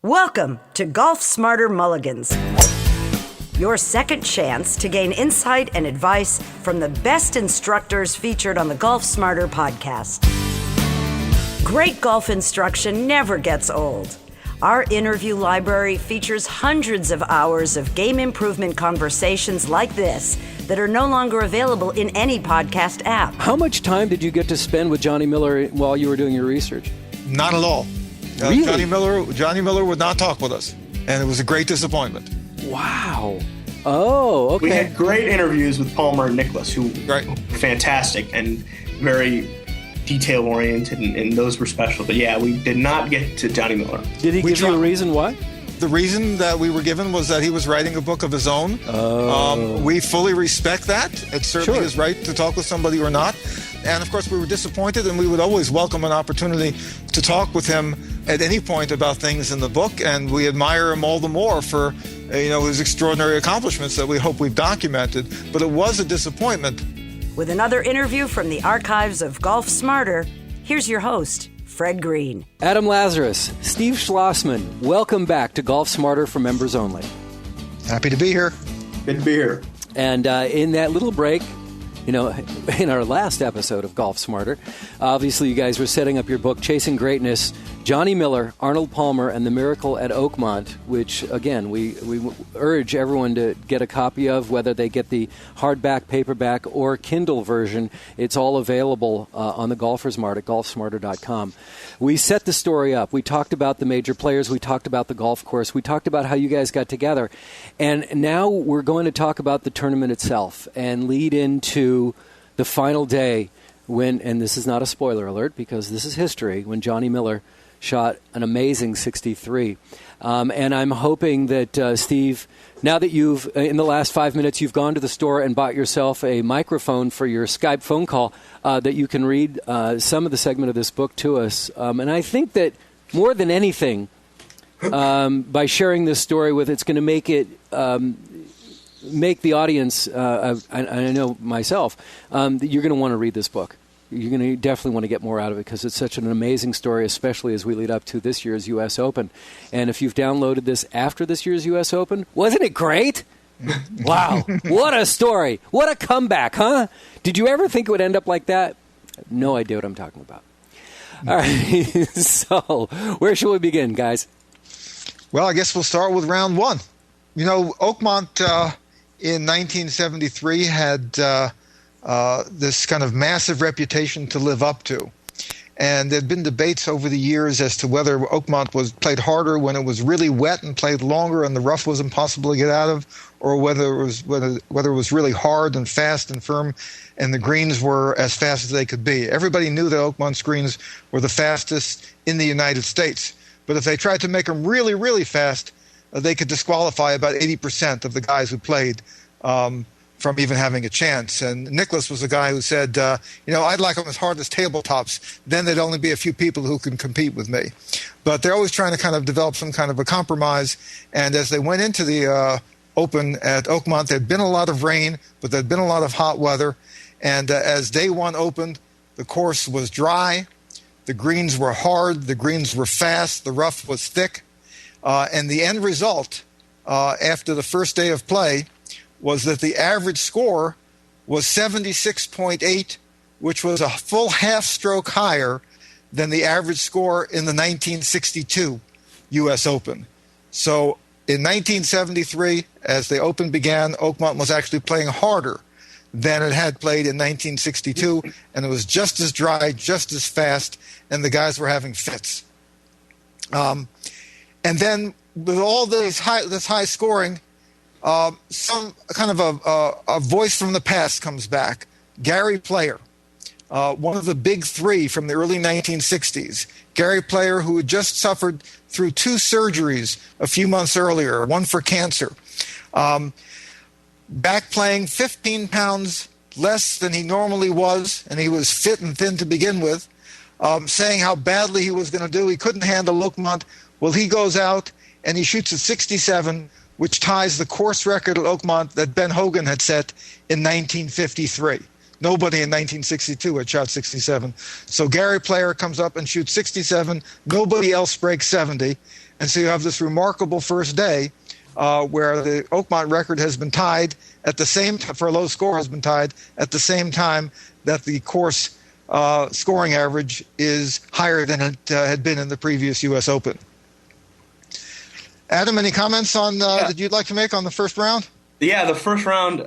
Welcome to Golf Smarter Mulligans, your second chance to gain insight and advice from the best instructors featured on the Golf Smarter podcast. Great golf instruction never gets old. Our interview library features hundreds of hours of game improvement conversations like this that are no longer available in any podcast app. How much time did you get to spend with Johnny Miller while you were doing your research? Not at all. Really? Johnny Miller would not talk with us, and it was a great disappointment. Wow. Oh, okay. We had great interviews with Palmer and Nicklaus, who were fantastic and very detail-oriented, and those were special. But yeah, we did not get to Johnny Miller. Did he give you a reason why? The reason that we were given was that he was writing a book of his own. We fully respect that. It's certainly his right to talk with somebody or not. And of course, we were disappointed, and we would always welcome an opportunity to talk with him at any point about things in the book. And we admire him all the more for, his extraordinary accomplishments that we hope we've documented. But it was a disappointment. With another interview from the archives of Golf Smarter, here's your host, Fred Green. Adam Lazarus, Steve Schlossman, welcome back to Golf Smarter for members only. Happy to be here. Good to be here. And in that little break, in our last episode of Golf Smarter, obviously you guys were setting up your book, Chasing Greatness, Johnny Miller, Arnold Palmer, and the Miracle at Oakmont, which, again, we urge everyone to get a copy of, whether they get the hardback, paperback, or Kindle version. It's all available on the Golfer's Mart at golfsmarter.com. We set the story up. We talked about the major players. We talked about the golf course. We talked about how you guys got together. And now we're going to talk about the tournament itself and lead into the final day when, and this is not a spoiler alert because this is history, when Johnny Miller shot an amazing 63. And I'm hoping that, Steve, now that you've, in the last 5 minutes, you've gone to the store and bought yourself a microphone for your Skype phone call, that you can read some of the segment of this book to us. And I think that more than anything, by sharing this story with, it's going to make it, make the audience, I know myself, that you're going to want to read this book. You're going to definitely want to get more out of it because it's such an amazing story, especially as we lead up to this year's U.S. Open. And if you've downloaded this after this year's U.S. Open, wasn't it great? Wow. What a story. What a comeback, huh? Did you ever think it would end up like that? No idea what I'm talking about. All right. So where shall we begin, guys? Well, I guess we'll start with round one. Oakmont in 1973 had this kind of massive reputation to live up to. And there had been debates over the years as to whether Oakmont was played harder when it was really wet and played longer and the rough was impossible to get out of, or whether it was really hard and fast and firm and the greens were as fast as they could be. Everybody knew that Oakmont's greens were the fastest in the United States. But if they tried to make them really, really fast, they could disqualify about 80% of the guys who played from even having a chance. And Nicklaus was the guy who said, I'd like them as hard as tabletops. Then there'd only be a few people who can compete with me. But they're always trying to kind of develop some kind of a compromise. And as they went into the Open at Oakmont, there'd been a lot of rain, but there'd been a lot of hot weather. And as day one opened, the course was dry. The greens were hard. The greens were fast. The rough was thick. And the end result, after the first day of play, was that the average score was 76.8, which was a full half stroke higher than the average score in the 1962 U.S. Open. So in 1973, as the Open began, Oakmont was actually playing harder than it had played in 1962, and it was just as dry, just as fast, and the guys were having fits. And then with all this high scoring, some kind of a voice from the past comes back. Gary Player, one of the big three from the early 1960s. Gary Player, who had just suffered through 2 surgeries a few months earlier, one for cancer. Back playing 15 pounds less than he normally was, and he was fit and thin to begin with, saying how badly he was going to do. He couldn't handle Oakmont. Well, he goes out and he shoots a 67, which ties the course record at Oakmont that Ben Hogan had set in 1953. Nobody in 1962 had shot 67. So Gary Player comes up and shoots 67. Nobody else breaks 70. And so you have this remarkable first day where the Oakmont record has been tied at the same time, for a low score has been tied at the same time that the course scoring average is higher than it had been in the previous U.S. Open. Adam, any comments on that you'd like to make on the first round? Yeah, the first round,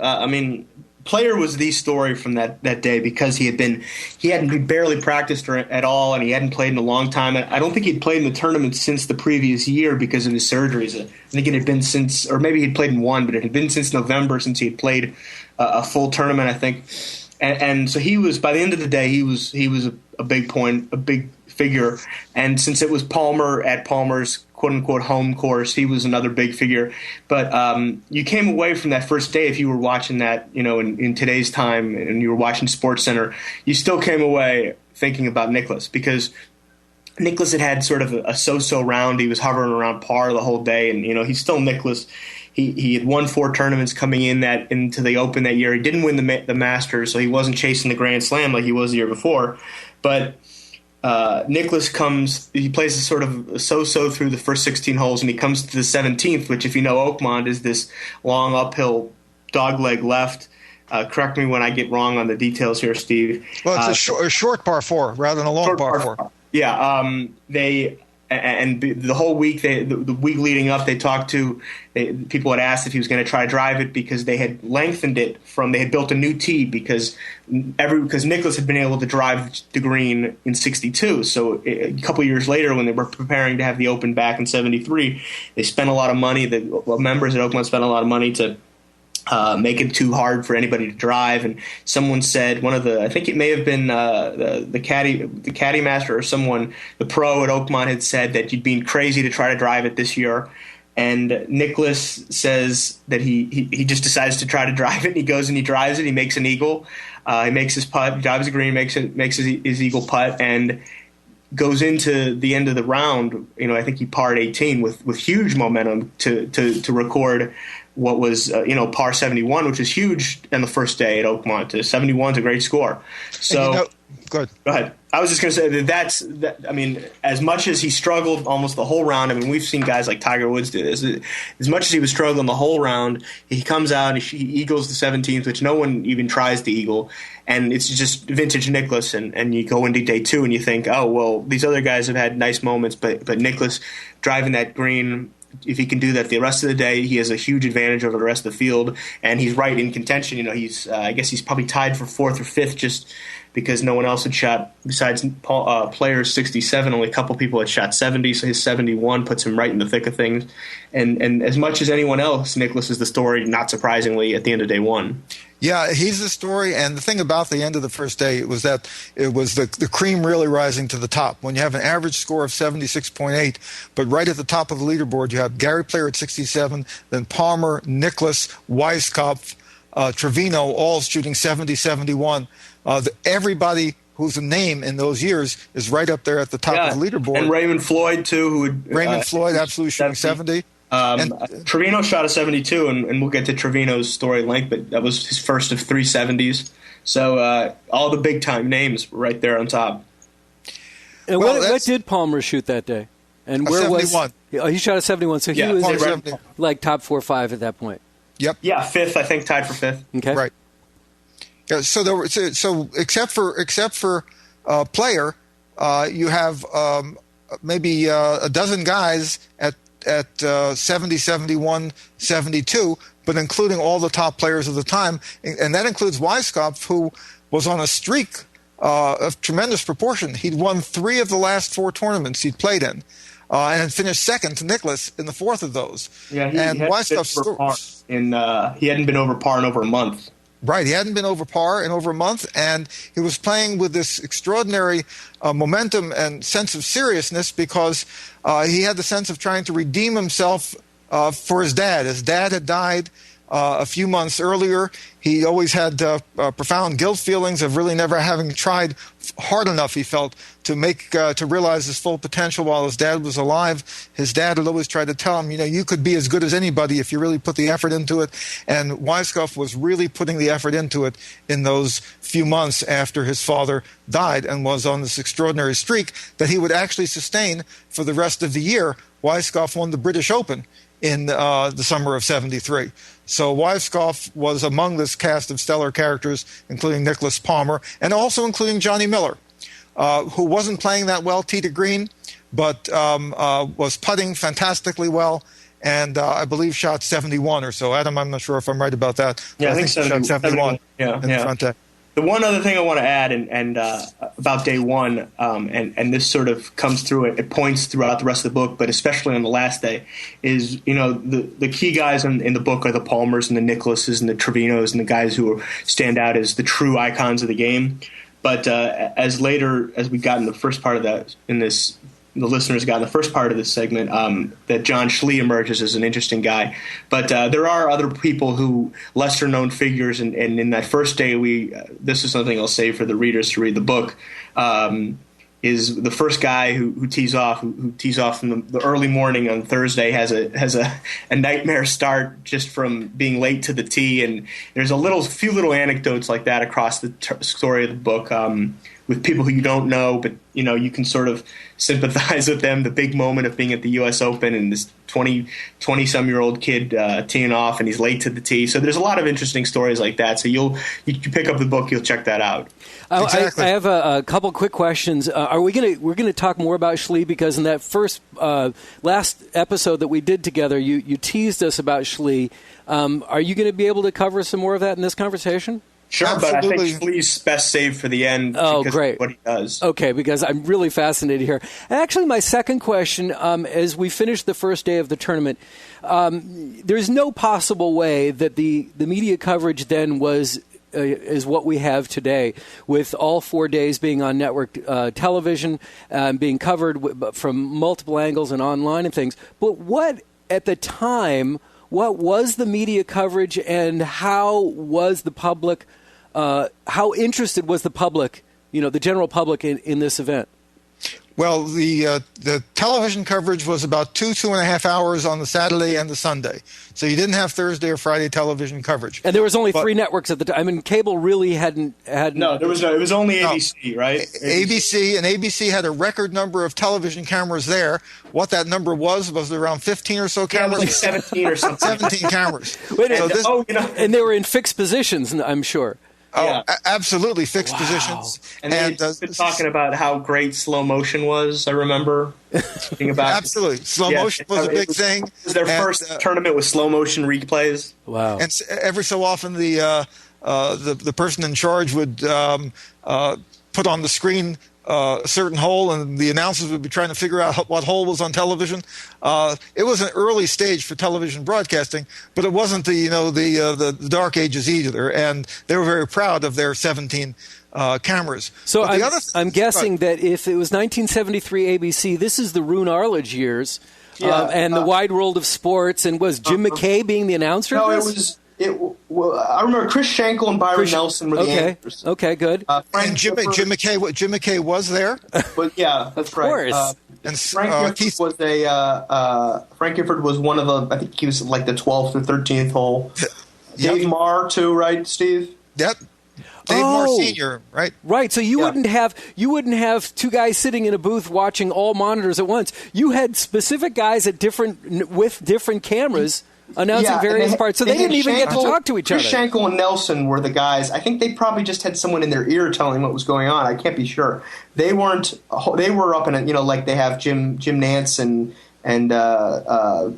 Player was the story from that day because he hadn't barely practiced at all, and he hadn't played in a long time. I don't think he'd played in the tournament since the previous year because of his surgeries. I think it had been since, or maybe he'd played in one, but it had been since November since he had played a full tournament, I think. And so he was, by the end of the day, he was a big figure. And since it was Palmer at Palmer's quote-unquote home course, he was another big figure. But you came away from that first day, if you were watching that, in today's time, and you were watching SportsCenter, you still came away thinking about Nicklaus, because Nicklaus had sort of a so-so round. He was hovering around par the whole day, and he's still Nicklaus. He had won 4 tournaments coming into the Open that year. He didn't win the Masters, so he wasn't chasing the Grand Slam like he was the year before. But Nicklaus he plays a sort of so-so through the first 16 holes, and he comes to the 17th, which, if you know Oakmont, is this long uphill dogleg left. Correct me when I get wrong on the details here, Steve. Well, it's a short par 4 rather than a long par 4. Yeah, the whole week, the week leading up, people had asked if he was going to try to drive it, because they had lengthened it they had built a new tee because Nicklaus had been able to drive the green in 62. So a couple of years later, when they were preparing to have the Open back in 73, they spent a lot of money. The members at Oakmont spent a lot of money to make it too hard for anybody to drive. And someone said, I think it may have been the caddy master or someone, the pro at Oakmont, had said that you'd been crazy to try to drive it this year. And Nicklaus says that he just decides to try to drive it. And he goes and he drives it. He makes an eagle. He makes his putt, drives the green, makes his eagle putt, and goes into the end of the round. I think he parred 18 with huge momentum to record what was par 71, which is huge on the first day at Oakmont. 71 is a great score. So go ahead. I was just going to say that as much as he struggled almost the whole round, we've seen guys like Tiger Woods do this. As much as he was struggling the whole round, he comes out and he eagles the 17th, which no one even tries to eagle. And it's just vintage Nicklaus, and you go into day 2 and you think, oh, well, these other guys have had nice moments, but Nicklaus driving that green, if he can do that the rest of the day, he has a huge advantage over the rest of the field, and he's right in contention. I guess he's probably tied for 4th or 5th just because no one else had shot, besides Player's 67, only a couple people had shot 70, so his 71 puts him right in the thick of things. And as much as anyone else, Nicklaus is the story, not surprisingly, at the end of day 1. Yeah, he's the story, and the thing about the end of the first day was that it was the cream really rising to the top. When you have an average score of 76.8, but right at the top of the leaderboard, you have Gary Player at 67, then Palmer, Nicklaus, Weiskopf, Trevino, all shooting 70, 71. Everybody who's a name in those years is right up there at the top of the leaderboard. And Raymond Floyd, too. Raymond Floyd, absolutely shooting 70. Trevino shot a 72, and we'll get to Trevino's story at length, but that was his first of 3 70s. So all the big-time names were right there on top. And what did Palmer shoot that day? And where 71. He shot a 71, so he was like top 4 or 5 at that point. Yep. Yeah, 5th, I think, tied for 5th. Okay. Right. Yeah, so except for Player, you have maybe a dozen guys at 70, 71, 72, but including all the top players of the time, and that includes Weiskopf, who was on a streak of tremendous proportion. He'd won 3 of the last 4 tournaments he'd played in, and had finished second to Nicklaus in the 4th of those. Yeah, he hadn't been over par in over a month. Right, he hadn't been over par in over a month, and he was playing with this extraordinary momentum and sense of seriousness because he had the sense of trying to redeem himself for his dad. His dad had died a few months earlier. He always had profound guilt feelings of really never having tried hard enough, he felt, to realize his full potential while his dad was alive. His dad had always tried to tell him, you could be as good as anybody if you really put the effort into it. And Weisskopf was really putting the effort into it in those few months after his father died, and was on this extraordinary streak that he would actually sustain for the rest of the year. Weisskopf won the British Open in the summer of '73. So Weisskopf was among this cast of stellar characters, including Nicholas Palmer, and also including Johnny Miller, who wasn't playing that well, tee to green, but was putting fantastically well, and I believe shot 71 or so. Adam, I'm not sure if I'm right about that. Yeah, I think he shot 71 in the front end. The one other thing I want to add, and about day one, and this sort of comes through, it points throughout the rest of the book, but especially on the last day, is the key guys in the book are the Palmers and the Nicholases and the Trevinos and the guys who stand out as the true icons of the game. But as we got in the first part of that, the listeners got in the first part of this segment, that John Schlee emerges as an interesting guy. But there are other people who, lesser-known figures, and in that first day, this is something I'll say for the readers to read the book, is the first guy who tees off from the early morning on Thursday, has a nightmare start just from being late to the tee, and there's a few little anecdotes like that across the story of the book, with people who you don't know, but you can sort of sympathize with them. The big moment of being at the U.S. Open and this 20-some-year-old kid teeing off, and he's late to the tee. So there's a lot of interesting stories like that. So you pick up the book, you'll check that out. Exactly. I have a couple quick questions. We're gonna talk more about Schlee, because in that first last episode that we did together, you teased us about Schlee. Are you going to be able to cover some more of that in this conversation? Sure, Absolutely. but I think Schlee's best saved for the end because of what he does. Okay, because I'm really fascinated here. And actually, my second question, as we finish the first day of the tournament, there's no possible way that the media coverage then is what we have today, with all 4 days being on network television, being covered from multiple angles and online and things. But at the time, what was the media coverage, and how was the public? How interested was the public, the general public, in this event? Well, the television coverage was about 2.5 hours on the Saturday and the Sunday. So you didn't have Thursday or Friday television coverage. And there was only 3 networks at the time. I mean, cable really hadn't. No, there was no. It was only ABC, right? ABC had a record number of television cameras there. What that number was around 15 or so cameras. Yeah, it was like 17 or something. 17 cameras. And they were in fixed positions, I'm sure. Oh, absolutely fixed positions. And they've been talking about how great slow motion was, I remember. Absolutely. Slow motion was a big thing. It was their first tournament with slow motion replays. Wow. And every so often the person in charge would put on the screen a certain hole, and the announcers would be trying to figure out what hole was on television. It was an early stage for television broadcasting, but it wasn't the dark ages either, and they were very proud of their 17 cameras. So I'm guessing that if it was 1973 ABC, this is the Roone Arledge years, and the Wide World of Sports, and was Jim McKay being the announcer? No, I remember Chris Schenkel and Byron Nelson were the anchors. Okay, good. And Jim McKay was there. But yeah, that's right. Of course. And Frank Gifford was one of the. I think he was like the 12th or 13th hole. Dave Marr too, right, Steve? Yep. Dave Marr Sr., right? Right. So you wouldn't have 2 guys sitting in a booth watching all monitors at once. You had specific guys with different cameras announcing various parts, so they didn't even get to talk to each other. Chris Schenkel and Nelson were the guys. I think they probably just had someone in their ear telling what was going on. I can't be sure. They weren't. They were up in like they have Jim Nantz and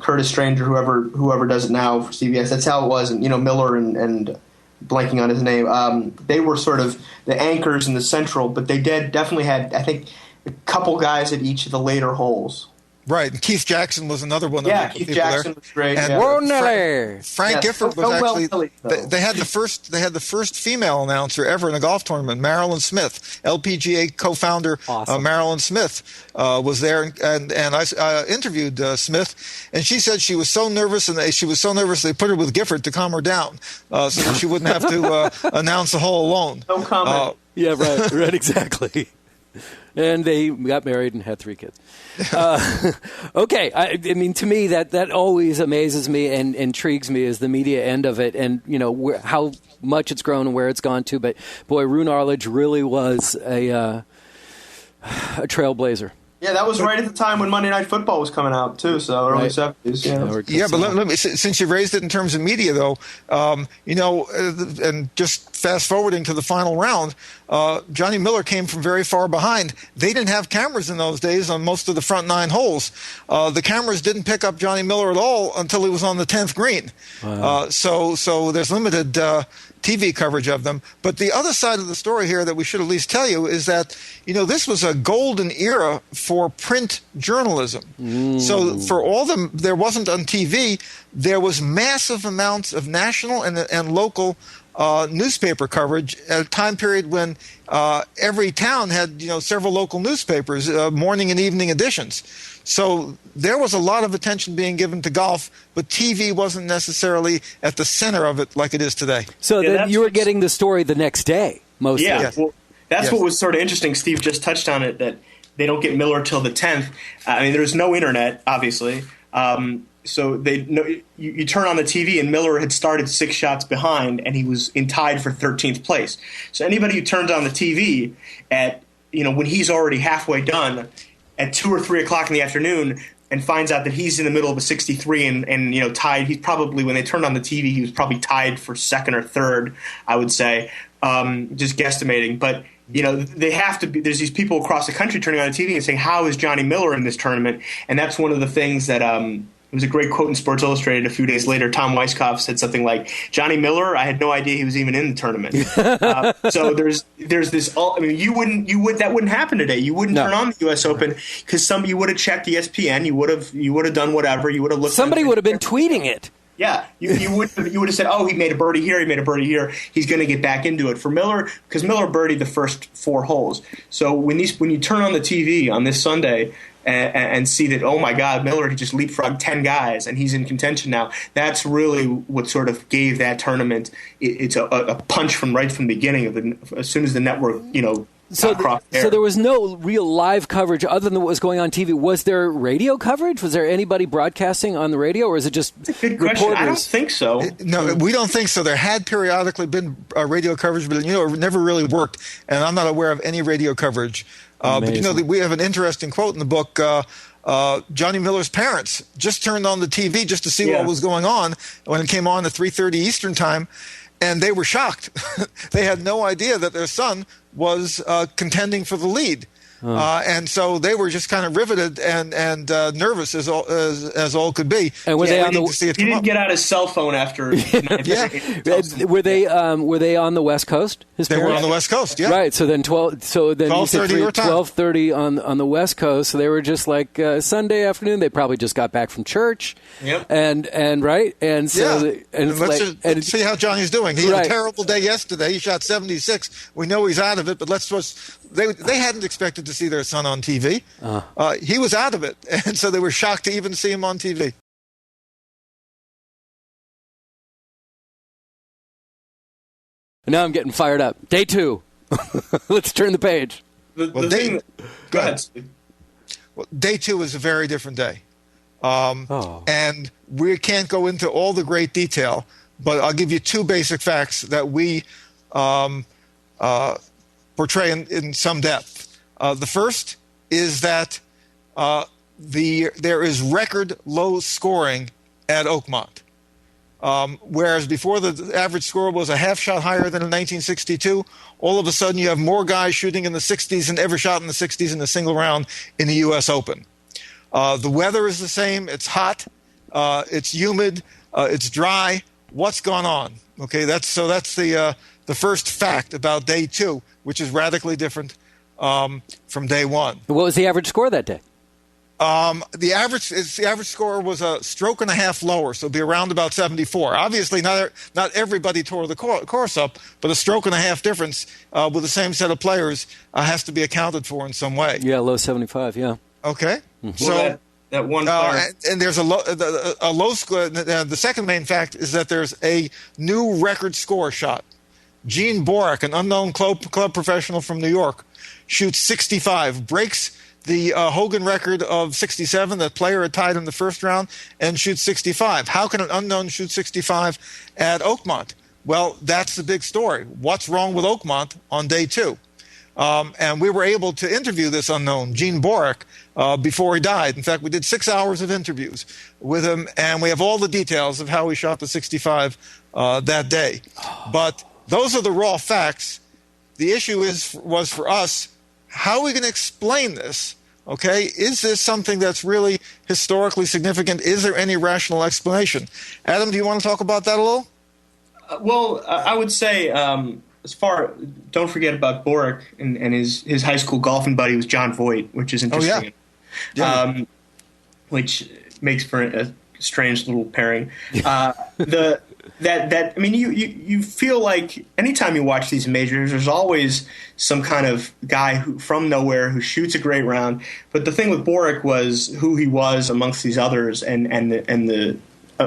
Curtis Stranger, whoever does it now for CBS. That's how it was, and Miller and blanking on his name. They were sort of the anchors in the central, but they definitely had, I think, a couple guys at each of the later holes. Right, and Keith Jackson was another one. Yeah, of the Keith people Jackson there. was great. And Whoa, Frank Yes, Gifford was so well actually. Nelly, though. They had the first female announcer ever in a golf tournament. Marilyn Smith, LPGA co-founder. Awesome. Marilyn Smith was there, and I interviewed Smith, and she said she was so nervous, and she was so nervous they put her with Gifford to calm her down, so that she wouldn't have to announce the hole alone. No comment. Yeah, right, exactly. And they got married and had 3 kids. Okay, I mean, to me, that always amazes me and intrigues me is the media end of it, and how much it's grown and where it's gone to. But boy, Roone Arledge really was a trailblazer. Yeah, that was right at the time when Monday Night Football was coming out, too, so early 70s. Yeah, but let me, since you raised it in terms of media, though, and just fast forwarding to the final round, Johnny Miller came from very far behind. They didn't have cameras in those days on most of the front 9 holes. The cameras didn't pick up Johnny Miller at all until he was on the 10th green. Wow. So there's limited TV coverage of them. But the other side of the story here that we should at least tell you is that, this was a golden era for print journalism. So for all there wasn't on TV, there was massive amounts of national and local newspaper coverage at a time period when every town had several local newspapers, morning and evening editions. So there was a lot of attention being given to golf, but TV wasn't necessarily at the center of it like it is today. So then you were getting the story the next day, mostly. Yeah, well, that's what was sort of interesting. Steve just touched on it, that they don't get Miller till the 10th. I mean, there's no internet, obviously. So you turn on the TV, and Miller had started 6 shots behind, and he was tied for 13th place. So anybody who turns on the TV at when he's already halfway done at 2 or 3 o'clock in the afternoon and finds out that he's in the middle of a 63 and tied, he's probably, when they turned on the TV, he was probably tied for 2nd or 3rd, I would say, just guesstimating. But they have to be. There's these people across the country turning on the TV and saying, "How is Johnny Miller in this tournament?" And that's one of the things that it was a great quote in Sports Illustrated a few days later. Tom Weisskopf said something like, "Johnny Miller, I had no idea he was even in the tournament." So there's this. I mean, that wouldn't happen today. You wouldn't turn on the U.S. Open because you would have checked ESPN. You would have done whatever. You would have looked. Somebody would have been tweeting it. Yeah, you would have said, "Oh, he made a birdie here. He made a birdie here. He's going to get back into it." For Miller, because Miller birdied the first 4 holes. So when you turn on the TV on this Sunday and see that, oh my God, Miller, he just leapfrogged 10 guys and he's in contention now. That's really what sort of gave that tournament a punch from the beginning as soon as the network So there was no real live coverage other than what was going on TV. Was there radio coverage? Was there anybody broadcasting on the radio, or is it just That's a good reporters? question. I don't think so. No, we don't think so. There had periodically been radio coverage, but it never really worked. And I'm not aware of any radio coverage. But we have an interesting quote in the book. Johnny Miller's parents just turned on the TV just to see what was going on when it came on at 3:30 Eastern time, and they were shocked. They had no idea that their son was contending for the lead. And so they were just kind of riveted and nervous as all could be. And were they on he didn't get out his cell phone after. Were they on the West Coast? They were on the West Coast. Yeah. Right. So then 12:30 on the West Coast. So they were just like Sunday afternoon. They probably just got back from church. Yep. And right. And so let's see how Johnny's doing. He had a terrible day yesterday. He shot 76. We know he's out of it, but they hadn't expected to see their son on TV. He was out of it, and so they were shocked to even see him on TV. Now I'm getting fired up. Day 2. Let's turn the page. Go ahead, Steve. Well, day 2 is a very different day. And we can't go into all the great detail, but I'll give you 2 basic facts that we portray in some depth. The first is that there is record low scoring at Oakmont. Whereas before the average score was a half shot higher than in 1962, all of a sudden you have more guys shooting in the 60s than ever shot in the 60s in a single round in the U.S. Open. The weather is the same. It's hot. It's humid. It's dry. What's gone on? Okay, that's the first fact about day 2, which is radically different from day 1. What was the average score that day? The average score was a stroke and a half lower, so it'd be around about 74. Obviously, not everybody tore the course up, but a stroke and a half difference with the same set of players has to be accounted for in some way. Yeah, low 75. Yeah. Okay. Well, So that one player. and there's a low score. The second main fact is that there's a new record score shot. Gene Borak, an unknown club professional from New York, shoots 65, breaks the Hogan record of 67 that player had tied in the first round, and shoots 65. How can an unknown shoot 65 at Oakmont? Well, that's the big story. What's wrong with Oakmont on day two? And we were able to interview this unknown, Gene Borak, before he died. In fact, we did 6 hours of interviews with him, and we have all the details of how he shot the 65 that day. But those are the raw facts. The issue was for us, how are we going to explain this? Okay, is this something that's really historically significant? Is there any rational explanation? Adam, do you want to talk about that a little? Well, I would say don't forget about Borak and his high school golfing buddy was John Voight, which is interesting. Which makes for a strange little pairing. I mean, you feel like anytime you watch these majors, there's always some kind of guy from nowhere who shoots a great round. But the thing with Borak was who he was amongst these others, and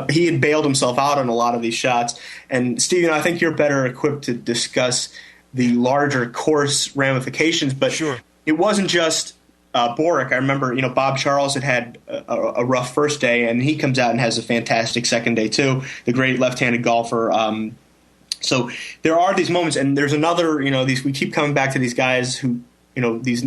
he had bailed himself out on a lot of these shots. And Stephen, I think you're better equipped to discuss the larger course ramifications. But sure, it wasn't just Borak. I remember, Bob Charles had a rough first day, and he comes out and has a fantastic second day too. The great left-handed golfer. So there are these moments, and there's another. We keep coming back to these guys who, these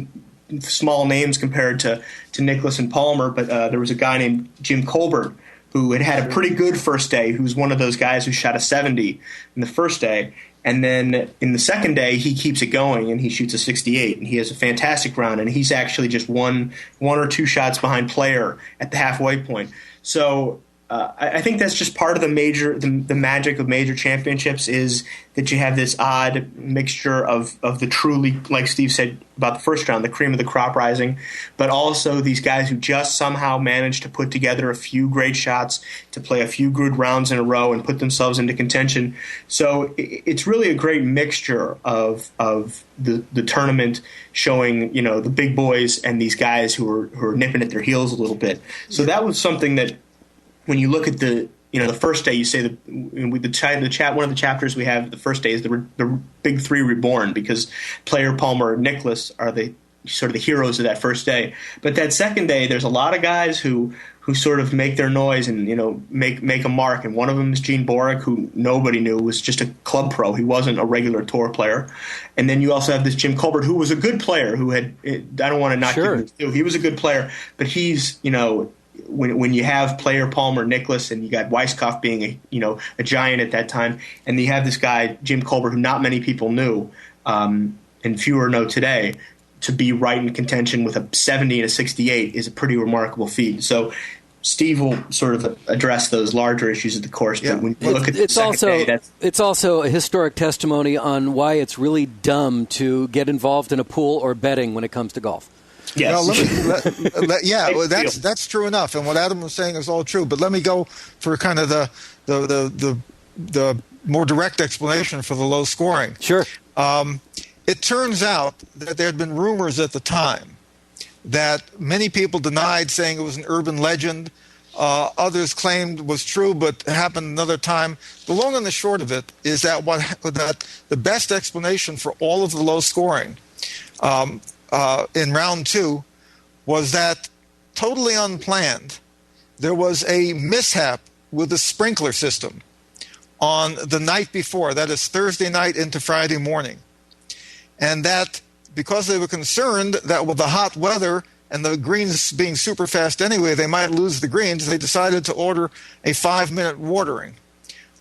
small names compared to Nicklaus and Palmer. But there was a guy named Jim Colbert who had a pretty good first day. Who was one of those guys who shot a 70 in the first day. And then in the second day, he keeps it going, and he shoots a 68, and he has a fantastic round, and he's actually just one or two shots behind player at the halfway point. So I think that's just part of the magic of major championships is that you have this odd mixture of the truly, like Steve said about the first round, the cream of the crop rising, but also these guys who just somehow manage to put together a few great shots to play a few good rounds in a row and put themselves into contention. So it's really a great mixture of the tournament showing, the big boys and these guys who are nipping at their heels a little bit. So that was something that, when you look at the first day, you say one of the chapters we have the first day is the big three reborn, because player, Palmer, and Nicklaus are the sort of the heroes of that first day. But that second day, there's a lot of guys who sort of make their noise and make a mark. And one of them is Gene Borak, who nobody knew was just a club pro. He wasn't a regular tour player. And then you also have this Jim Colbert, who was a good player. I don't want to knock him. He was a good player, but he's When you have player Palmer, Nicklaus, and you got Weisskopf being a giant at that time, and you have this guy Jim Colbert, who not many people knew, and fewer know today, to be right in contention with a 70 and a 68 is a pretty remarkable feat. So Steve will sort of address those larger issues of the course. Yeah. But when you look at the second day, it's also a historic testimony on why it's really dumb to get involved in a pool or betting when it comes to golf. Yes. That's true enough, and what Adam was saying is all true. But let me go for kind of the more direct explanation for the low scoring. Sure. It turns out that there had been rumors at the time that many people denied, saying it was an urban legend. Others claimed was true, but happened another time. The long and the short of it is that that the best explanation for all of the low scoring in round two was that, totally unplanned, there was a mishap with the sprinkler system on the night before, that is Thursday night into Friday morning. And that because they were concerned that with the hot weather and the greens being super fast anyway, they might lose the greens, they decided to order a 5-minute watering.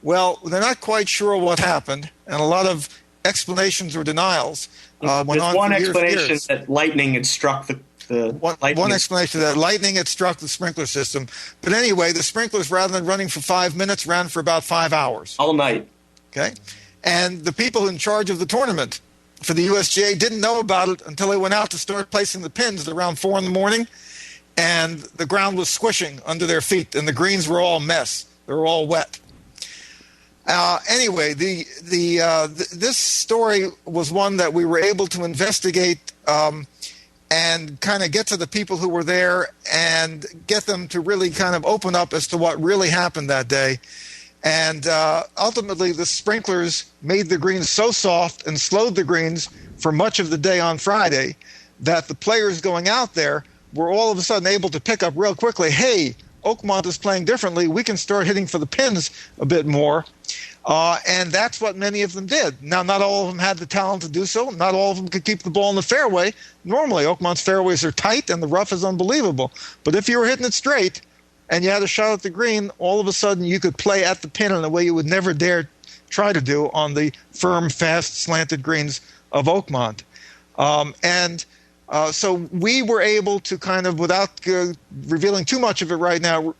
Well, they're not quite sure what happened, and a lot of explanations or denials went on. One explanation that lightning had struck the one explanation that lightning had struck the sprinkler system. But anyway, the sprinklers, rather than running for 5 minutes, ran for about 5 hours. All night. Okay? And the people in charge of the tournament for the USGA didn't know about it until they went out to start placing the pins at around 4 in the morning. and the ground was squishing under their feet, and the greens were all a mess. They were all wet. Anyway, this story was one that we were able to investigate and kind of get to the people who were there and get them to really kind of open up as to what really happened that day. And ultimately, the sprinklers made the greens so soft and slowed the greens for much of the day on Friday that the players going out there were all of a sudden able to pick up real quickly, hey, Oakmont is playing differently. We can start hitting for the pins a bit more. And that's what many of them did. Now, not all of them had the talent to do so. Not all of them could keep the ball in the fairway. Normally, Oakmont's fairways are tight and the rough is unbelievable. But if you were hitting it straight and you had a shot at the green, all of a sudden you could play at the pin in a way you would never dare try to do on the firm, fast, slanted greens of Oakmont. So we were able to kind of, without revealing too much of it right now,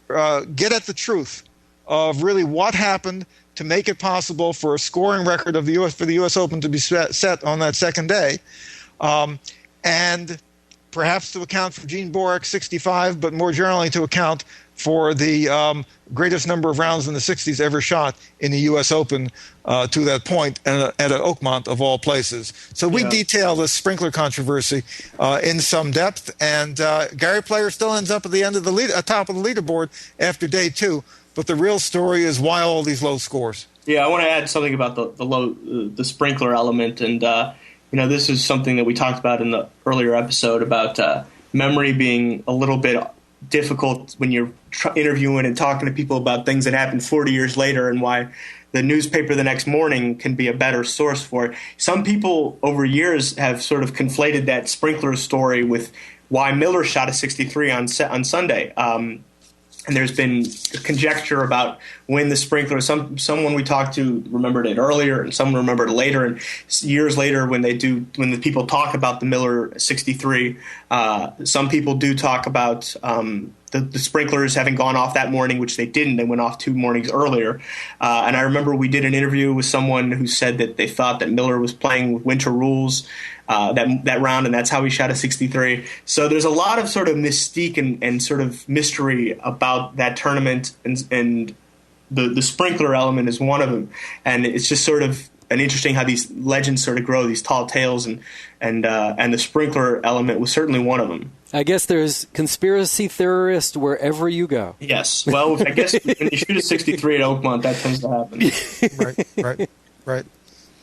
get at the truth of really what happened to make it possible for a scoring record of the U.S. Open to be set on that second day, and perhaps to account for Gene Borek's 65, but more generally to account for the greatest number of rounds in the 60s ever shot in the U.S. Open to that point, and at Oakmont of all places. So we detail this sprinkler controversy in some depth, and Gary Player still ends up at the end of the top of the leaderboard after day 2. But the real story is why all these low scores. Yeah, I want to add something about the sprinkler element, and this is something that we talked about in the earlier episode about memory being a little bit difficult when you're interviewing and talking to people about things that happened 40 years later, and why the newspaper the next morning can be a better source for it. Some people over years have sort of conflated that sprinkler story with why Miller shot a 63 on Sunday. And there's been conjecture about when the sprinkler. Someone we talked to remembered it earlier, and someone remembered it later. And years later, when the people talk about the Miller 63, some people do talk about the sprinklers having gone off that morning, which they didn't. They went off 2 mornings earlier. And I remember we did an interview with someone who said that they thought that Miller was playing with winter rules that round, and that's how he shot a 63. So there's a lot of sort of mystique and sort of mystery about that tournament, and the sprinkler element is one of them. And it's just sort of an interesting how these legends sort of grow, these tall tales, and the sprinkler element was certainly one of them. I guess there's conspiracy theorists wherever you go. Yes. Well, I guess when you shoot a 63 at Oakmont, that tends to happen. Right.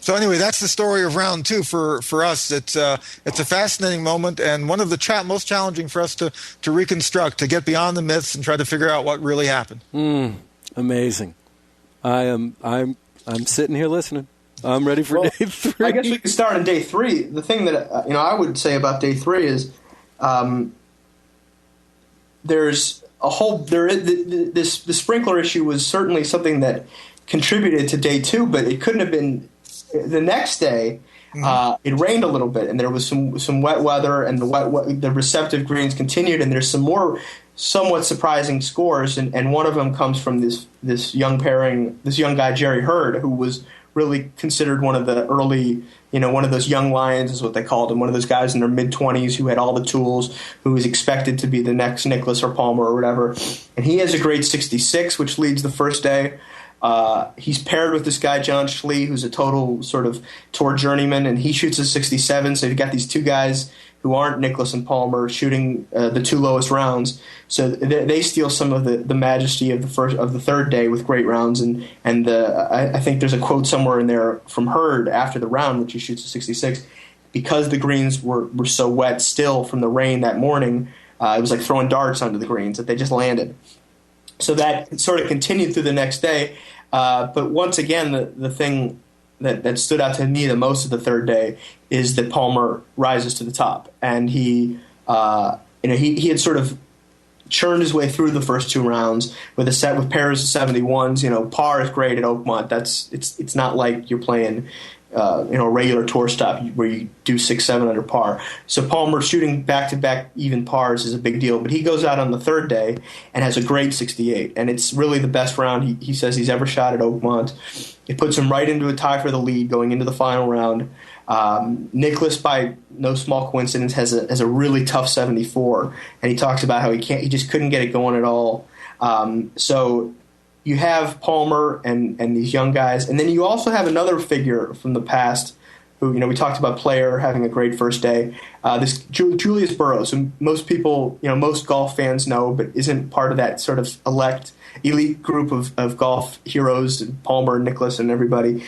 So anyway, that's the story of round 2 for us. It's a fascinating moment, and one of the most challenging for us to reconstruct, to get beyond the myths and try to figure out what really happened. Amazing. I'm sitting here listening. I'm ready for day 3. I guess we can start on day 3. The thing that I would say about day 3 is there's a whole the sprinkler issue was certainly something that contributed to day 2, but it couldn't have been the next day. It rained a little bit, and there was some wet weather, and the receptive greens continued, and there's some more somewhat surprising scores, and one of them comes from this young guy Jerry Hurd, who was really considered one of the early, one of those young lions is what they called him, one of those guys in their mid-20s who had all the tools, who was expected to be the next Nicklaus or Palmer or whatever. And he has a great 66, which leads the first day. He's paired with this guy, John Schlee, who's a total sort of tour journeyman, and he shoots a 67. So you've got these 2 guys who aren't Nicklaus and Palmer shooting the 2 lowest rounds. So they steal some of the majesty of the third day with great rounds. And I think there's a quote somewhere in there from Hurd after the round, which he shoots a 66, because the greens were so wet still from the rain that morning. It was like throwing darts onto the greens that they just landed. So that sort of continued through the next day. But once again, the thing that stood out to me the most of the third day is that Palmer rises to the top, and he had sort of churned his way through the first 2 rounds with a set with pairs of 71s. Par is great at Oakmont. It's not like you're playing a regular tour stop where you do 6-7 under par. So Palmer shooting back-to-back even pars is a big deal. But he goes out on the third day and has a great 68, and it's really the best round he says he's ever shot at Oakmont. It puts him right into a tie for the lead going into the final round. Nicklaus, by no small coincidence, has a really tough 74, and he talks about how he just couldn't get it going at all. So you have Palmer and these young guys, and then you also have another figure from the past who, we talked about Player having a great first day. This Julius Burroughs, who most people, most golf fans know, but isn't part of that sort of elite group of golf heroes, Palmer, Nicklaus, and everybody.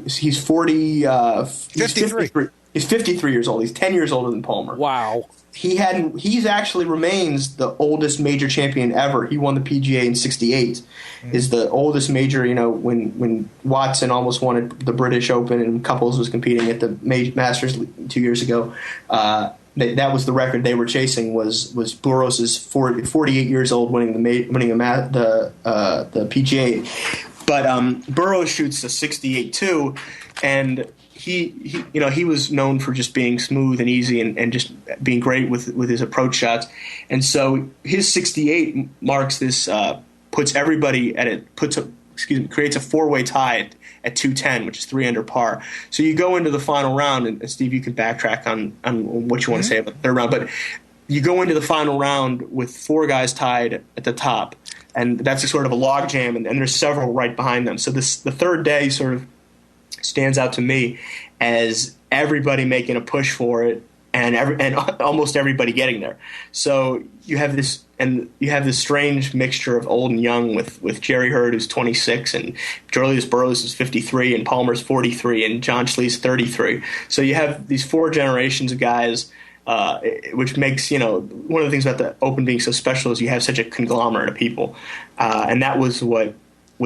He's 53. He's 53 years old. He's 10 years older than Palmer. Wow. He's actually remains the oldest major champion ever. He won the PGA in '68. Is the oldest major. When Watson almost won the British Open and Couples was competing at the Masters 2 years ago. That was the record they were chasing. Was Burroughs' 48 years old winning the PGA. But Burroughs shoots a 68 too, and he was known for just being smooth and easy and just being great with his approach shots. And so his 68 marks this, puts everybody at it, creates a four-way tie at 210, which is 3 under par. So you go into the final round, and Steve, you can backtrack on what you want to say about the third round, but you go into the final round with 4 guys tied at the top, and that's a sort of a log jam, and there's several right behind them. So the third day sort of stands out to me as everybody making a push for it, and almost everybody getting there. So you have this strange mixture of old and young with Jerry Hurd, who's 26, and Julius Burroughs is 53, and Palmer's 43, and John Schlee's 33. So you have these 4 generations of guys, which makes, one of the things about the Open being so special is you have such a conglomerate of people. And that was what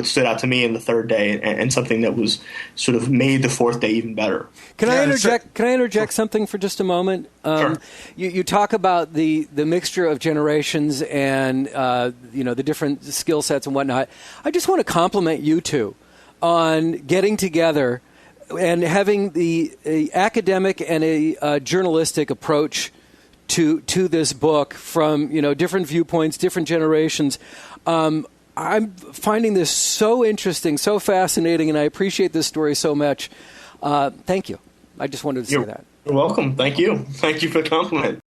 stood out to me in the third day, and something that was sort of made the fourth day even better. Can I interject something for just a moment? Sure. You talk about the mixture of generations and the different skill sets and whatnot. I just want to compliment you two on getting together and having the academic and a journalistic approach to this book from different viewpoints, different generations. I'm finding this so interesting, so fascinating, and I appreciate this story so much. Thank you. I just wanted to say that. You're welcome. Thank you. Thank you for the compliment.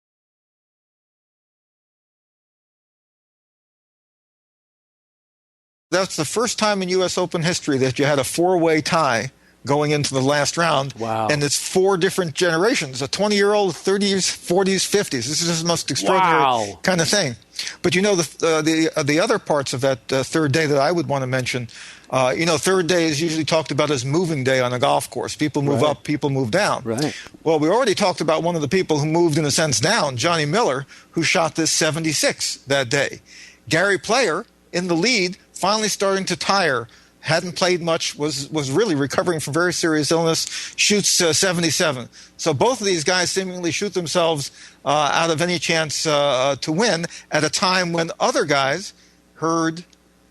That's the first time in U.S. Open history that you had a 4-way tie going into the last round. Wow. And it's 4 different generations, a 20-year-old, 30s, 40s, 50s. This is the most extraordinary kind of thing. But the other parts of that third day that I would want to mention, third day is usually talked about as moving day on a golf course. People move up, people move down. Right. Well, we already talked about one of the people who moved, in a sense, down, Johnny Miller, who shot this 76 that day. Gary Player, in the lead, finally starting to tire, hadn't played much, was really recovering from very serious illness, shoots 77. So both of these guys seemingly shoot themselves out of any chance to win at a time when other guys, Hurd,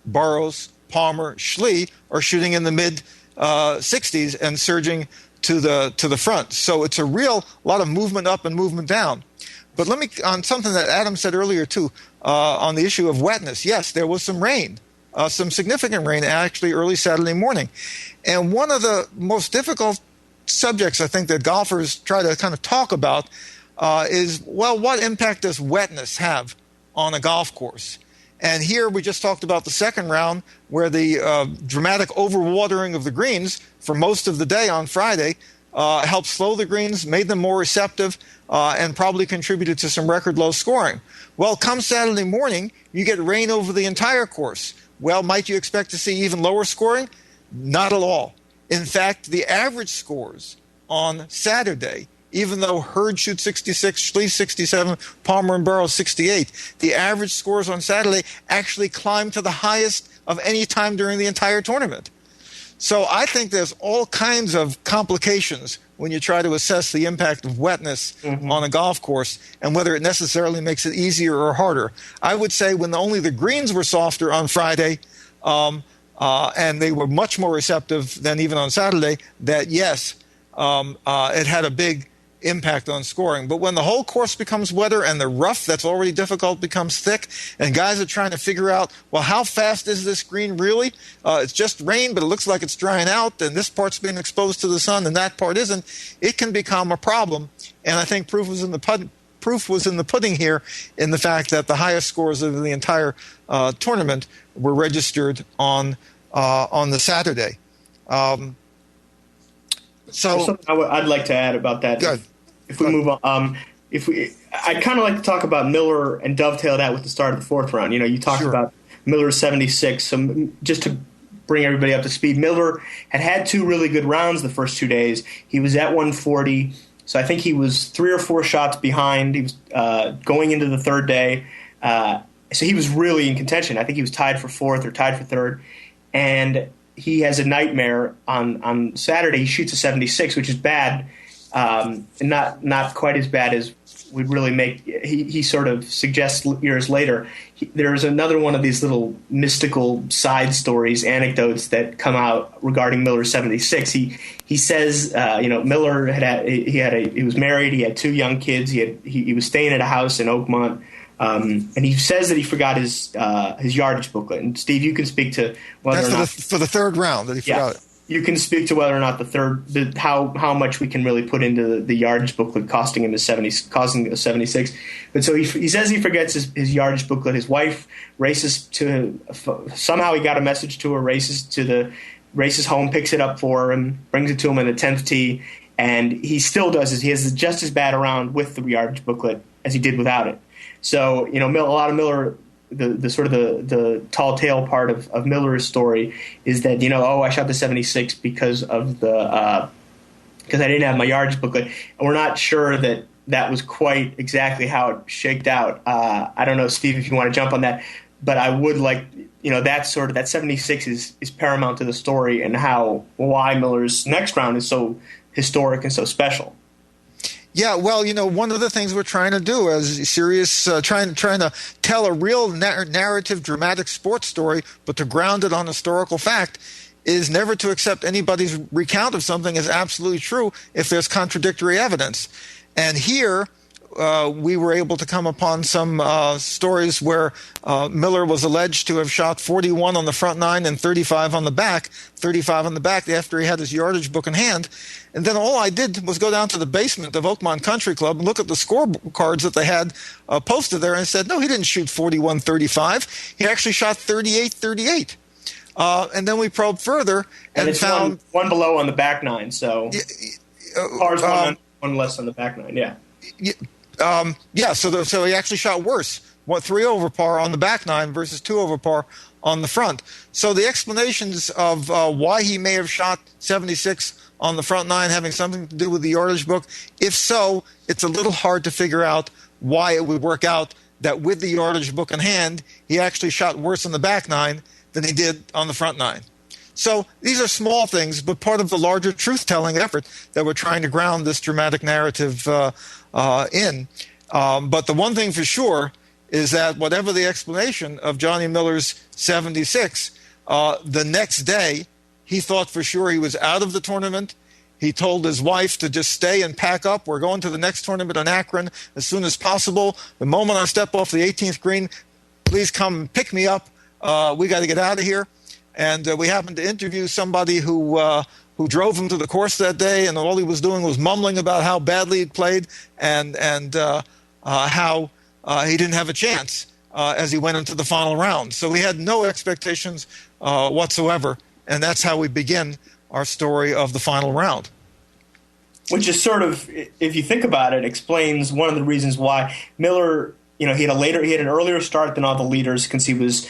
Burroughs, Palmer, Schlee, are shooting in the mid 60s and surging to the front. So it's a real lot of movement up and movement down. But let me, on something that Adam said earlier too, on the issue of wetness, yes, there was some rain. Some significant rain actually early Saturday morning. And one of the most difficult subjects I think that golfers try to kind of talk about is, what impact does wetness have on a golf course? And here we just talked about the second round where the dramatic overwatering of the greens for most of the day on Friday helped slow the greens, made them more receptive, and probably contributed to some record low scoring. Well, come Saturday morning, you get rain over the entire course. Well, might you expect to see even lower scoring? Not at all. In fact, the average scores on Saturday, even though Hurd shoots 66, Schlee 67, Palmer and Burroughs 68, the average scores on Saturday actually climbed to the highest of any time during the entire tournament. So I think there's all kinds of complications when you try to assess the impact of wetness on a golf course and whether it necessarily makes it easier or harder. I would say when only the greens were softer on Friday and they were much more receptive than even on Saturday, that yes, it had a big impact on scoring. But when the whole course becomes wetter and the rough that's already difficult becomes thick, and guys are trying to figure out, well, how fast is this green really? It's just rain, but it looks like it's drying out, and this part's being exposed to the sun and that part isn't. It can become a problem, and I think proof was in the pudding here, in the fact that the highest scores of the entire tournament were registered on the Saturday. So I'd like to add about that. Good. If we move on, I'd kind of like to talk about Miller and dovetail that with the start of the fourth round. You talked about Miller's 76. So just to bring everybody up to speed, Miller had 2 really good rounds the first 2 days. He was at 140. So I think he was 3 or 4 shots behind. He was going into the third day. So he was really in contention. I think he was tied for 4th or tied for 3rd. And he has a nightmare on Saturday. He shoots a 76, which is bad, and not quite as bad as would really make. He sort of suggests years later. There's another one of these little mystical side stories, anecdotes that come out regarding Miller's 76. He says, Miller he was married. He had 2 young kids. He was staying at a house in Oakmont. And he says that he forgot his yardage booklet. And Steve, you can speak to whether or not for the third round that he forgot it. You can speak to whether or not how much we can really put into the yardage booklet costing a 76. But so he says he forgets his yardage booklet. His wife races somehow he got a message to her, races home, picks it up for him, brings it to him in the 10th tee, and he still does he has just as bad a round with the yardage booklet as he did without it. So, a lot of Miller, the sort of the tall tale part of Miller's story is that, I shot the 76 because of because I didn't have my yardage booklet. And we're not sure that was quite exactly how it shaked out. I don't know, Steve, if you want to jump on that, but I would like, that 76 is paramount to the story and why Miller's next round is so historic and so special. Yeah, well, one of the things we're trying to do as serious, trying to tell a real narrative, dramatic sports story, but to ground it on historical fact, is never to accept anybody's recount of something as absolutely true if there's contradictory evidence. And here, we were able to come upon some stories where Miller was alleged to have shot 41 on the front 9 and 35 on the back after he had his yardage book in hand. And then all I did was go down to the basement of Oakmont Country Club and look at the scorecards that they had posted there, and said, no, he didn't shoot 41-35. He actually shot 38-38. And then we probed further and it's found one below on the back 9. So pars one less on the back 9. Yeah. So he actually shot worse. 3 over par on the back 9 versus 2 over par on the front. So the explanations of why he may have shot 76 on the front 9 having something to do with the yardage book, if so, it's a little hard to figure out why it would work out that with the yardage book in hand, he actually shot worse on the back 9 than he did on the front 9. So these are small things, but part of the larger truth-telling effort that we're trying to ground this dramatic narrative in. But the one thing for sure is that whatever the explanation of Johnny Miller's 76, the next day he thought for sure he was out of the tournament. He told his wife to just stay and pack up. We're going to the next tournament in Akron as soon as possible. The moment I step off the 18th green, please come pick me up. We got to get out of here. And we happened to interview somebody who drove him to the course that day, and all he was doing was mumbling about how badly he'd played and how he didn't have a chance as he went into the final round. So we had no expectations whatsoever, and that's how we begin our story of the final round. Which is sort of, if you think about it, explains one of the reasons why Miller, he had an earlier start than all the leaders, because he was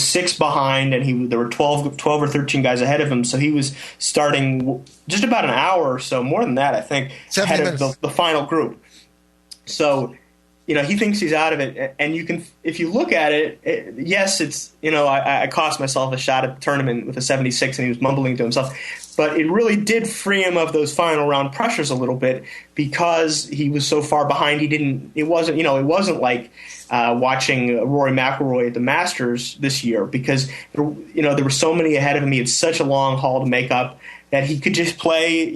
6 behind, and there were 12 or 13 guys ahead of him. So he was starting just about an hour or so, more than that, I think, ahead of the final group. So, he thinks he's out of it, and you can, if you look at it, yes, it's, I cost myself a shot at the tournament with a 76, and he was mumbling to himself. But it really did free him of those final round pressures a little bit, because he was so far behind. It wasn't like watching Rory McIlroy at the Masters this year, because there were so many ahead of him. He had such a long haul to make up that he could just play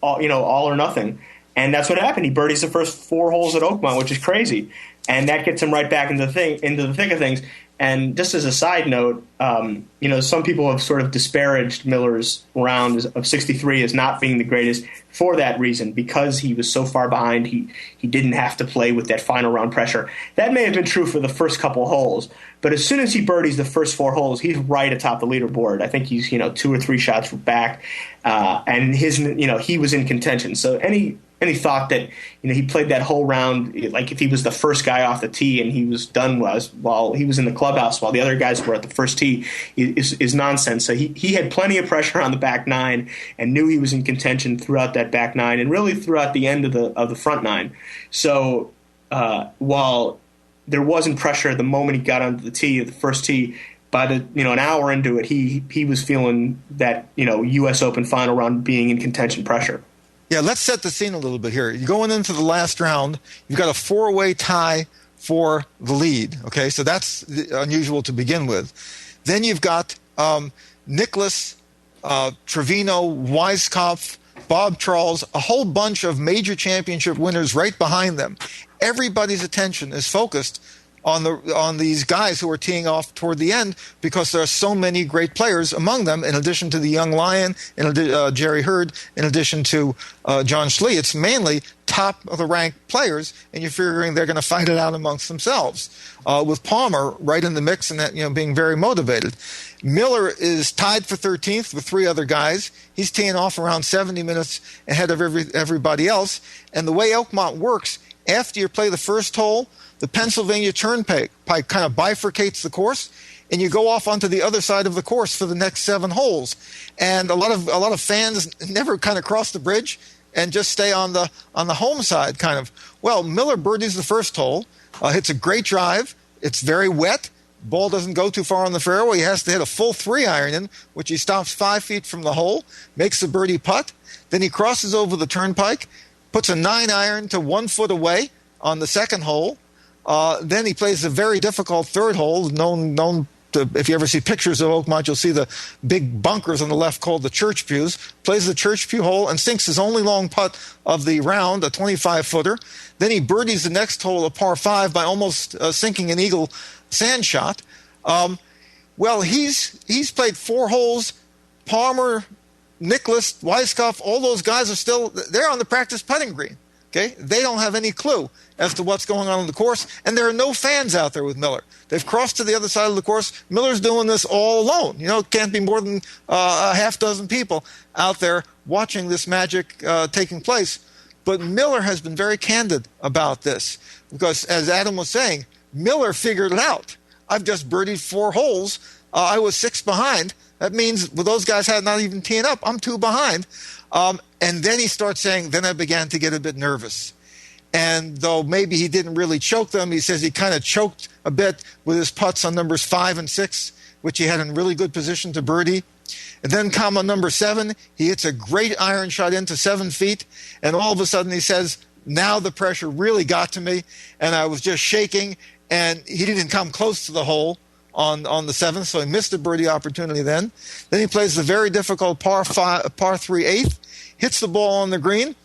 all or nothing. And that's what happened. He birdies the first 4 holes at Oakmont, which is crazy. And that gets him right back into the thick of things. And just as a side note, some people have sort of disparaged Miller's round of 63 as not being the greatest for that reason, because he was so far behind. He didn't have to play with that final round pressure. That may have been true for the first couple of holes, but as soon as he birdies the first 4 holes, he's right atop the leaderboard. I think he's 2 or 3 shots back, and he was in contention. So any thought that he played that whole round like if he was the first guy off the tee and he was done while he was in the clubhouse while the other guys were at the first tee is nonsense. So he had plenty of pressure on the back 9 and knew he was in contention throughout that back 9 and really throughout the end of the front 9. So while there wasn't pressure at the moment he got onto the tee at the first tee, by the an hour into it he was feeling that U.S. Open final round being in contention pressure. Yeah, let's set the scene a little bit here. You're going into the last round. You've got a 4-way tie for the lead. Okay, so that's unusual to begin with. Then you've got Nicklaus, Trevino, Weiskopf, Bob Charles, a whole bunch of major championship winners right behind them. Everybody's attention is focused on these guys who are teeing off toward the end because there are so many great players among them, in addition to the young lion, Jerry Hurd, in addition to John Schlee. It's mainly top-of-the-rank players, and you're figuring they're going to fight it out amongst themselves, with Palmer right in the mix and that, being very motivated. Miller is tied for 13th with 3 other guys. He's teeing off around 70 minutes ahead of everybody else. And the way Oakmont works, after you play the first hole, the Pennsylvania Turnpike kind of bifurcates the course, and you go off onto the other side of the course for the next 7 holes. And a lot of fans never kind of cross the bridge and just stay on the home side kind of. Well, Miller birdies the first hole, hits a great drive. It's very wet. Ball doesn't go too far on the fairway. He has to hit a full 3-iron in, which he stops 5 feet from the hole, makes a birdie putt. Then he crosses over the turnpike, puts a 9-iron to 1 foot away on the second hole. Then he plays a very difficult third hole, known to, if you ever see pictures of Oakmont, you'll see the big bunkers on the left called the church pews. Plays the church pew hole and sinks his only long putt of the round, a 25-footer. Then he birdies the next hole, a par 5, by almost sinking an eagle sand shot. Well, he's played 4 holes. Palmer, Nicklaus, Weiskopf, all those guys they're on the practice putting green. Okay, they don't have any clue as to what's going on the course, and there are no fans out there with Miller. They've crossed to the other side of the course. Miller's doing this all alone. It can't be more than a half dozen people out there watching this magic taking place. But Miller has been very candid about this because, as Adam was saying, Miller figured it out. I've just birdied 4 holes. I was 6 behind. That means those guys had not even teeing up. I'm 2 behind. And then he starts saying, then I began to get a bit nervous. And though maybe he didn't really choke them, he says he kind of choked a bit with his putts on numbers 5 and 6, which he had in really good position to birdie. And then come on number 7, he hits a great iron shot into 7 feet. And all of a sudden he says, now the pressure really got to me. And I was just shaking. And he didn't come close to the hole on the 7th, so he missed a birdie opportunity then. Then he plays the very difficult par 3 8th, hits the ball on the green.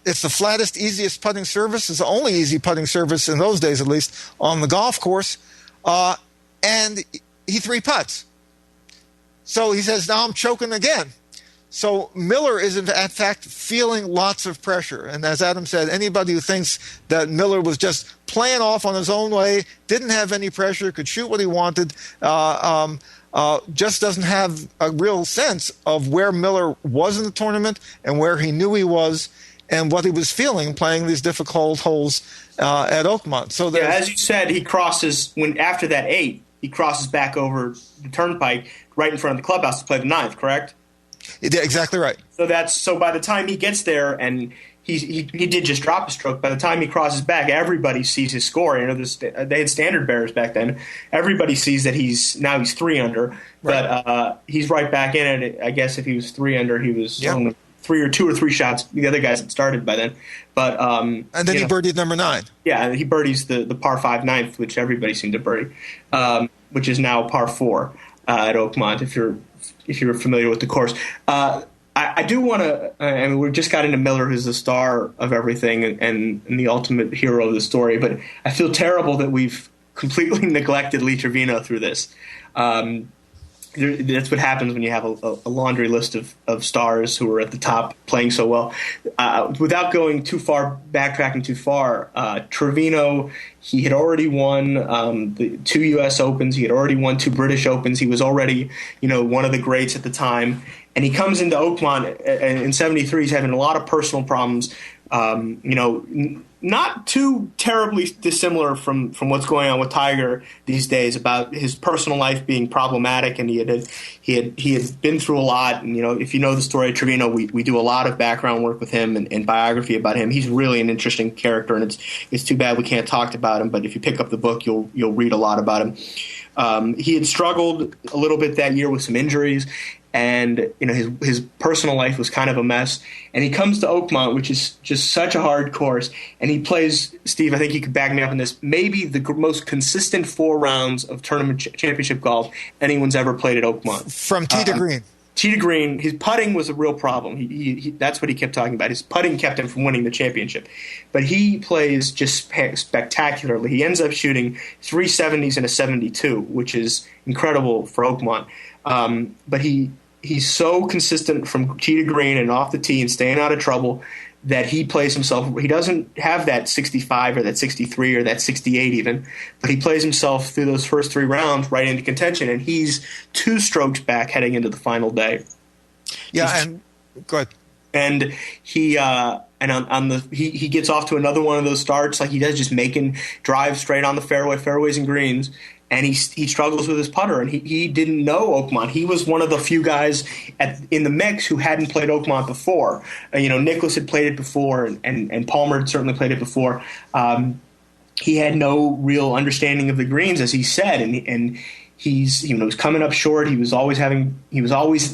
It's the flattest, easiest putting surface. It's the only easy putting surface in those days, at least, on the golf course. And he 3 putts. So he says, now I'm choking again. So Miller is, in fact, feeling lots of pressure. And as Adam said, anybody who thinks that Miller was just playing off on his own way, didn't have any pressure, could shoot what he wanted, just doesn't have a real sense of where Miller was in the tournament and where he knew he was and what he was feeling playing these difficult holes at Oakmont. So as you said, he crosses, after that 8, he crosses back over the turnpike right in front of the clubhouse to play the 9th, correct? Yeah, exactly right. So by the time he gets there, and he did just drop a stroke. By the time he crosses back, everybody sees his score. They had standard bearers back then. Everybody sees that he's 3 under, right. But he's right back in it. I guess if he was 3 under, he was only 2 or 3 shots. The other guys had started by then. But and then he birdied number 9. Yeah, he birdies the par 5 9th, which everybody seemed to birdie, which is now par 4 at Oakmont. If you're familiar with the course. I do want to, and we just got into Miller, who's the star of everything and the ultimate hero of the story, but I feel terrible that we've completely neglected Lee Trevino through this. That's what happens when you have a laundry list of stars who are at the top playing so well. Without going too far, backtracking too far, Trevino, he had already won the 2 U.S. Opens. He had already won 2 British Opens. He was already, one of the greats at the time. And he comes into Oakmont in '73. He's having a lot of personal problems. Not too terribly dissimilar from what's going on with Tiger these days, about his personal life being problematic, and he had been through a lot. And if you know the story of Trevino, we do a lot of background work with him and biography about him. He's really an interesting character, and it's too bad we can't talk about him. But if you pick up the book, you'll read a lot about him. He had struggled a little bit that year with some injuries. And his personal life was kind of a mess. And he comes to Oakmont, which is just such a hard course, and he plays, Steve, I think you could back me up on this, maybe the most consistent 4 rounds of tournament championship golf anyone's ever played at Oakmont. From tee to green. Tee to green. His putting was a real problem. He that's what he kept talking about. His putting kept him from winning the championship. But he plays just spectacularly. He ends up shooting 370s and a 72, which is incredible for Oakmont. But he's so consistent from tee to green and off the tee and staying out of trouble that he plays himself. He doesn't have that 65 or that 63 or that 68 even, but he plays himself through those first 3 rounds right into contention, and he's 2 strokes back heading into the final day. Yeah, and go ahead. And he he gets off to another one of those starts like he does, just making drives straight on the fairways and greens. And he struggles with his putter, and he didn't know Oakmont. He was one of the few guys in the mix who hadn't played Oakmont before. Nicklaus had played it before, and Palmer had certainly played it before. He had no real understanding of the greens, as he said, and he's was coming up short. He was always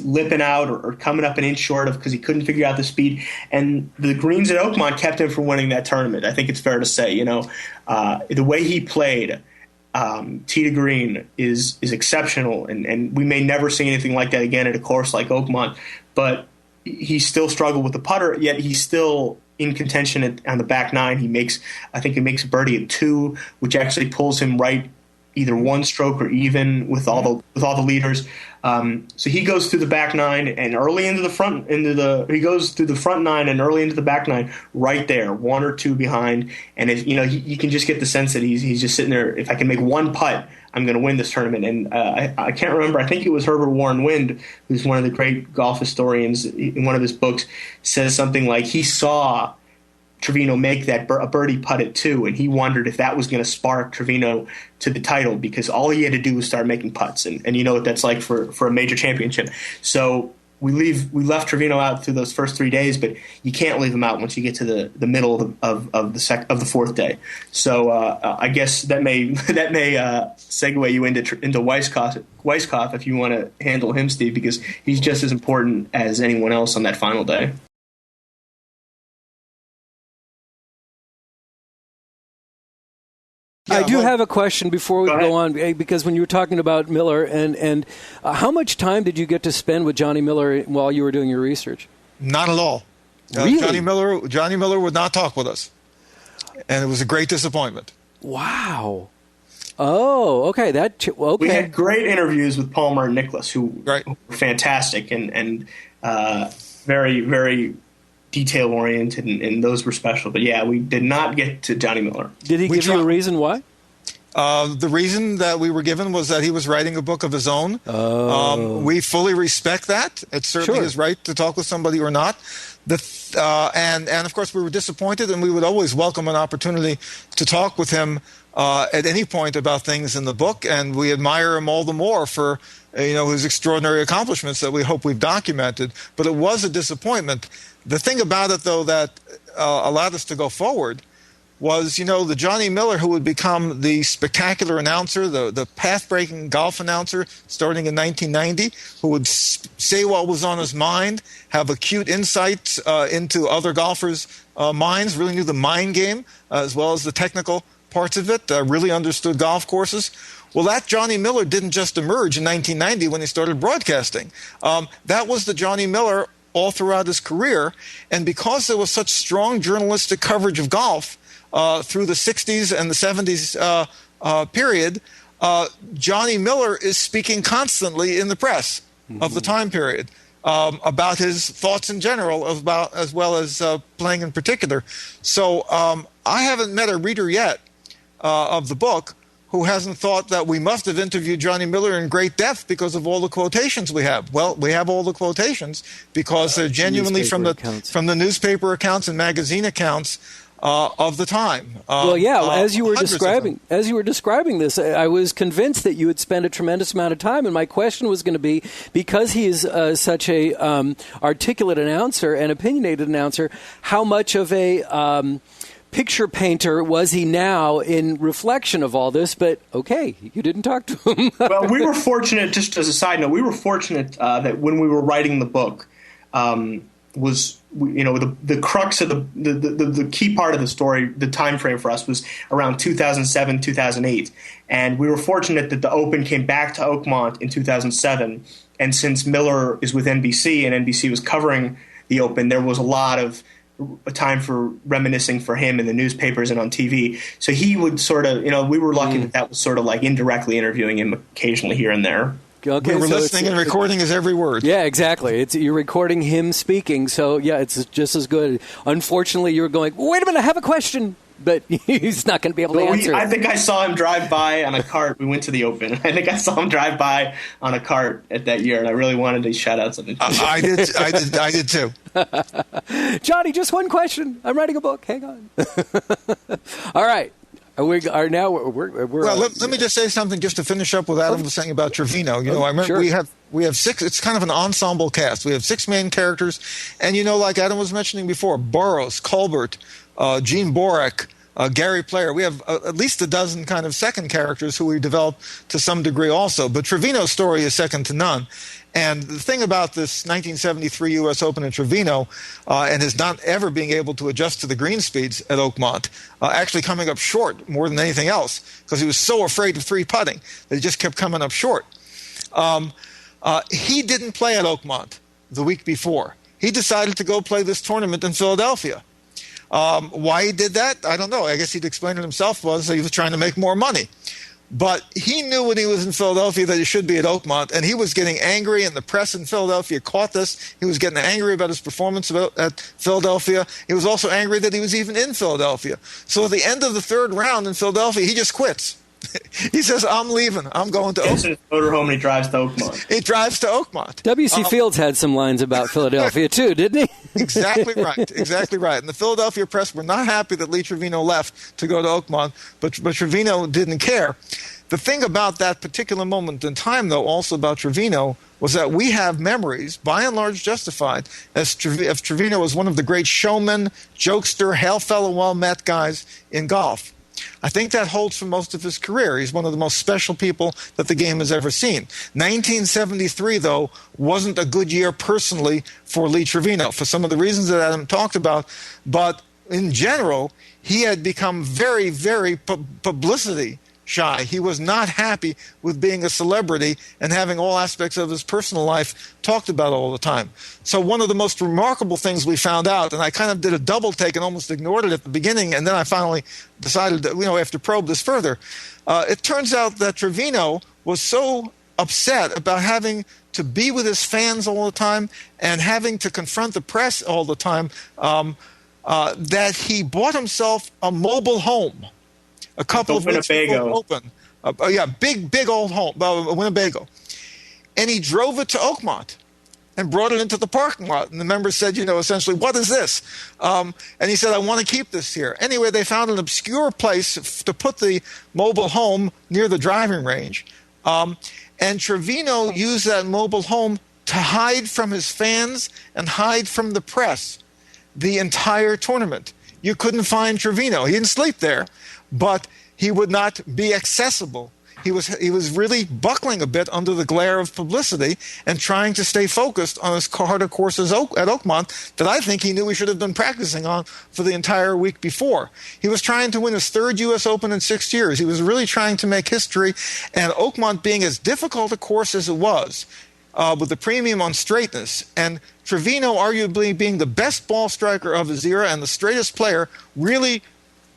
lipping out or coming up an inch short because he couldn't figure out the speed. And the greens at Oakmont kept him from winning that tournament. I think it's fair to say. The way he played. Tee to green is exceptional, and we may never see anything like that again at a course like Oakmont, but he still struggled with the putter, yet he's still in contention on the back 9. He makes a birdie at 2, which actually pulls him right either 1 stroke or even with all the leaders. So he goes through the back 9 and early into the front he goes through the front 9 and early into the back 9 right there, 1 or 2 behind. And if you can just get the sense that he's just sitting there. If I can make 1 putt, I'm going to win this tournament. And I can't remember. I think it was Herbert Warren Wind, who's one of the great golf historians, in one of his books, says something like he saw Trevino make a birdie putt at 2, and he wondered if that was going to spark Trevino to the title, because all he had to do was start making putts, and you know what that's like for a major championship. So we left Trevino out through those first 3 days, but you can't leave him out once you get to the middle of the 4th day. So I guess that may segue you into Weiskopf if you want to handle him, Steve, because he's just as important as anyone else on that final day. I do have a question before we go on, because when you were talking about Miller, and how much time did you get to spend with Johnny Miller while you were doing your research? Not at all. Really? Johnny Miller would not talk with us, and it was a great disappointment. Wow. Oh, okay. Okay. We had great interviews with Palmer and Nicklaus, who were fantastic and very, very detail-oriented, and those were special. But, yeah, we did not get to Johnny Miller. Did he give you a reason why? The reason that we were given was that he was writing a book of his own. We fully respect that. It's certainly his right to talk with somebody or not. And of course, we were disappointed, and we would always welcome an opportunity to talk with him at any point about things in the book, and we admire him all the more for his extraordinary accomplishments that we hope we've documented. But it was a disappointment. The thing about it, though, that allowed us to go forward was, the Johnny Miller who would become the spectacular announcer, the path-breaking golf announcer starting in 1990, who would say what was on his mind, have acute insights into other golfers' minds, really knew the mind game as well as the technical parts of it, really understood golf courses. Well, that Johnny Miller didn't just emerge in 1990 when he started broadcasting. That was the Johnny Miller all throughout his career. And because there was such strong journalistic coverage of golf through the 60s and the 70s period, Johnny Miller is speaking constantly in the press of the time period about his thoughts in general, as well as playing in particular. So I haven't met a reader yet of the book who hasn't thought that we must have interviewed Johnny Miller in great depth because of all the quotations we have. Well, we have all the quotations because they're genuinely from the newspaper accounts and magazine accounts of the time. As you were describing this, I was convinced that you would spend a tremendous amount of time, and my question was going to be, because he is such a articulate announcer and opinionated announcer, how much of a picture painter was he now in reflection of all this? But okay, you didn't talk to him. Well, we were fortunate, just as a side note, that when we were writing the book, the crux of the key part of the story, the time frame for us was around 2007, 2008. And we were fortunate that the Open came back to Oakmont in 2007. And since Miller is with NBC and NBC was covering the Open, there was a lot of time for reminiscing for him in the newspapers and on TV. So he would sort of, we were lucky that was sort of like indirectly interviewing him occasionally here and there. Okay, we were listening and recording his every word. Yeah, exactly. You're recording him speaking, so yeah, it's just as good. Unfortunately, you were going, wait a minute, I have a question. But he's not going to be able to answer. I think I saw him drive by on a cart. We went to the Open. I think I saw him drive by on a cart at that year, and I really wanted to shout out something. I did too. Johnny, just one question. I'm writing a book. Hang on. All right. Let me just say something just to finish up what Adam was saying about Trevino. I remember sure. we have six. It's kind of an ensemble cast. We have six main characters, and like Adam was mentioning before, Burroughs, Colbert, Gene Borek, Gary Player. We have at least a dozen kind of second characters who we develop to some degree also. But Trevino's story is second to none. And the thing about this 1973 U.S. Open in Trevino and his not ever being able to adjust to the green speeds at Oakmont, actually coming up short more than anything else because he was so afraid of three putting that he just kept coming up short. He didn't play at Oakmont the week before. He decided to go play this tournament in Philadelphia. Why he did that, I don't know. I guess he'd explain it himself was he was trying to make more money. But he knew when he was in Philadelphia that he should be at Oakmont, and he was getting angry, and the press in Philadelphia caught this. He was getting angry about his performance at Philadelphia. He was also angry that he was even in Philadelphia. So at the end of the third round in Philadelphia, he just quits. He says, I'm leaving. I'm going to Oakmont. He gets motor home and he drives to Oakmont. He drives to Oakmont. W.C. Fields had some lines about Philadelphia, too, didn't he? Exactly right. Exactly right. And the Philadelphia press were not happy that Lee Trevino left to go to Oakmont, but Trevino didn't care. The thing about that particular moment in time, though, also about Trevino, was that we have memories, by and large justified, as Trevino was one of the great showmen, jokester, hail fellow well-met guys in golf. I think that holds for most of his career. He's one of the most special people that the game has ever seen. 1973, though, wasn't a good year personally for Lee Trevino, for some of the reasons that Adam talked about. But in general, he had become very, very publicity shy. He was not happy with being a celebrity and having all aspects of his personal life talked about all the time. So one of the most remarkable things we found out, and I kind of did a double take and almost ignored it at the beginning, and then I finally decided that, I have to probe this further. It turns out that Trevino was so upset about having to be with his fans all the time and having to confront the press all the time that he bought himself a mobile home. A couple of weeks before Open. Big old home, Winnebago. And he drove it to Oakmont and brought it into the parking lot. And the members said, essentially, what is this? And he said, I want to keep this here. Anyway, they found an obscure place to put the mobile home near the driving range. And Trevino used that mobile home to hide from his fans and hide from the press the entire tournament. You couldn't find Trevino. He didn't sleep there. But he would not be accessible. He was really buckling a bit under the glare of publicity and trying to stay focused on his harder courses at Oakmont that I think he knew he should have been practicing on for the entire week before. He was trying to win his third U.S. Open in 6 years. He was really trying to make history, and Oakmont being as difficult a course as it was, with a premium on straightness. And Trevino, arguably being the best ball striker of his era and the straightest player, really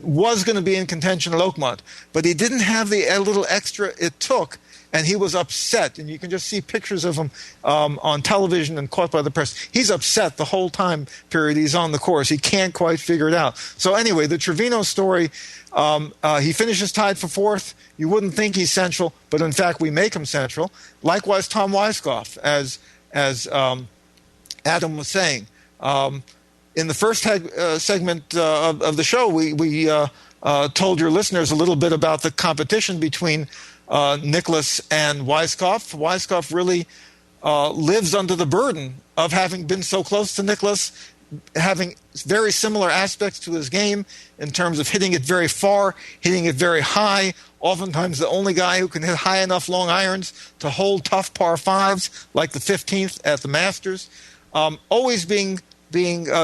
was going to be in contention at Oakmont. But he didn't have the little extra it took, and he was upset. And you can just see pictures of him on television and caught by the press. He's upset the whole time period he's on the course. He can't quite figure it out. So anyway, the Trevino story, he finishes tied for fourth. You wouldn't think he's central, but in fact we make him central. Likewise, Tom Weiskopf, as Adam was saying. In the first segment of the show, we told your listeners a little bit about the competition between Nicklaus and Weiskopf. Weiskopf really lives under the burden of having been so close to Nicklaus, having very similar aspects to his game in terms of hitting it very far, hitting it very high, oftentimes the only guy who can hit high enough long irons to hold tough par fives, like the 15th at the Masters. Always being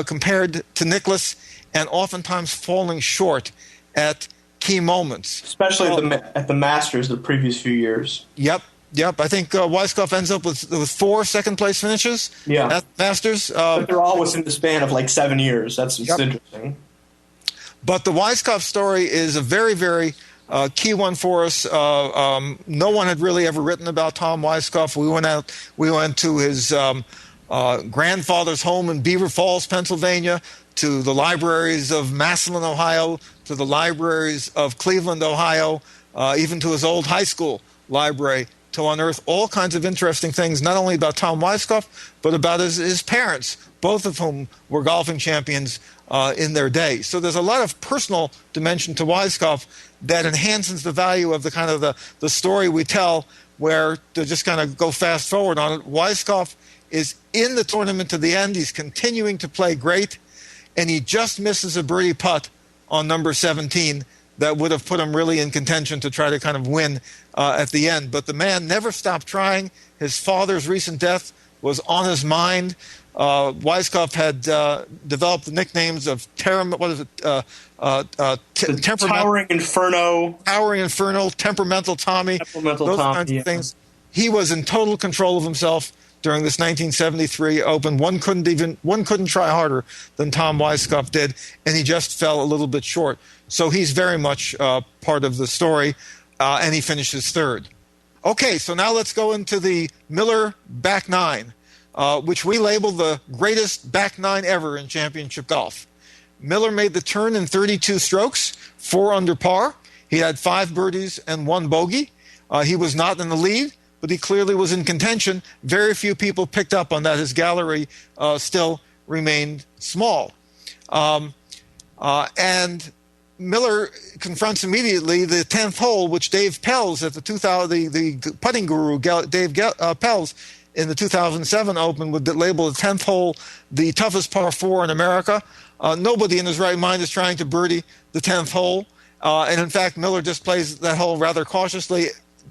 compared to Nicklaus and oftentimes falling short at key moments. Especially at the Masters the previous few years. Yep. I think Weiskopf ends up with 4 second-place finishes at Masters. But they're all within the span of like 7 years. That's interesting. But the Weiskopf story is a very, very key one for us. No one had really ever written about Tom Weiskopf. We went to his grandfather's home in Beaver Falls, Pennsylvania, to the libraries of Massillon, Ohio, to the libraries of Cleveland, Ohio, even to his old high school library, to unearth all kinds of interesting things, not only about Tom Weiskopf, but about his parents, both of whom were golfing champions in their day. So there's a lot of personal dimension to Weiskopf that enhances the value of the kind of the story we tell, where to just kind of go fast forward on it. Weiskopf is in the tournament to the end. He's continuing to play great, and he just misses a birdie putt on number 17 that would have put him really in contention to try to kind of win at the end. But the man never stopped trying. His father's recent death was on his mind. Weiskopf had developed the nicknames of Towering Inferno, Temperamental Tommy, those kinds of things. He was in total control of himself during this 1973 Open. One couldn't try harder than Tom Weiskopf did, and he just fell a little bit short. So he's very much part of the story, and he finishes third. Okay, so now let's go into the Miller back nine, which we label the greatest back nine ever in championship golf. Miller made the turn in 32 strokes, 4 under par. He had 5 birdies and 1 bogey. He was not in the lead, but he clearly was in contention. Very few people picked up on that. His gallery still remained small. And Miller confronts immediately the 10th hole, which Dave Pelz, at the putting guru, Dave Pelz, in the 2007 Open, would label the 10th hole the toughest par 4 in America. Nobody in his right mind is trying to birdie the 10th hole. And in fact, Miller just plays that hole rather cautiously,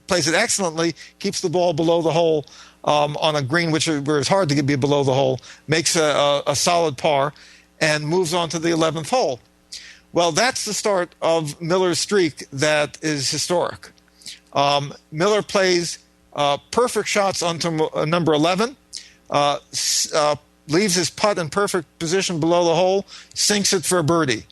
plays it excellently, keeps the ball below the hole on a green where it's hard to be below the hole, makes a solid par, and moves on to the 11th hole. Well, that's the start of Miller's streak that is historic. Miller plays perfect shots onto number 11, leaves his putt in perfect position below the hole, sinks it for a birdie.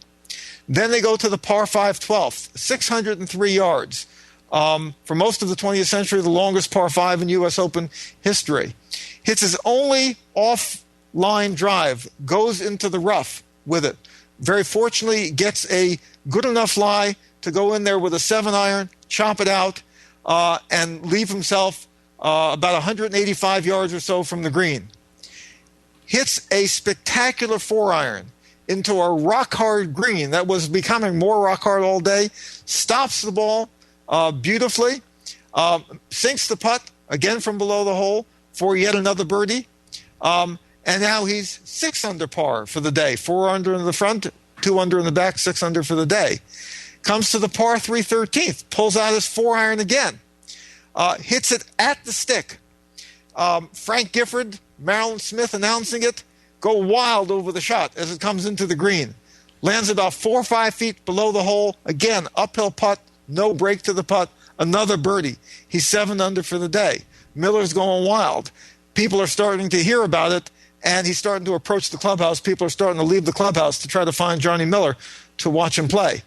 Then they go to the par 5 12th, 603 yards. For most of the 20th century, the longest par 5 in U.S. Open history. Hits his only off-line drive, goes into the rough with it. Very fortunately, gets a good enough lie to go in there with a 7-iron, chop it out, and leave himself about 185 yards or so from the green. Hits a spectacular 4-iron into a rock-hard green that was becoming more rock-hard all day, stops the ball beautifully, sinks the putt, again from below the hole, for yet another birdie. And now he's 6 under par for the day. 4 under in the front, 2 under in the back, 6 under for the day. Comes to the par 3 13th, pulls out his 4-iron again. Hits it at the stick. Frank Gifford, Marilyn Smith announcing it, go wild over the shot as it comes into the green. Lands about 4 or 5 feet below the hole. Again, uphill putt, no break to the putt, another birdie. He's 7 under for the day. Miller's going wild. people are starting to hear about it, and he's starting to approach the clubhouse. People are starting to leave the clubhouse to try to find Johnny Miller to watch him play.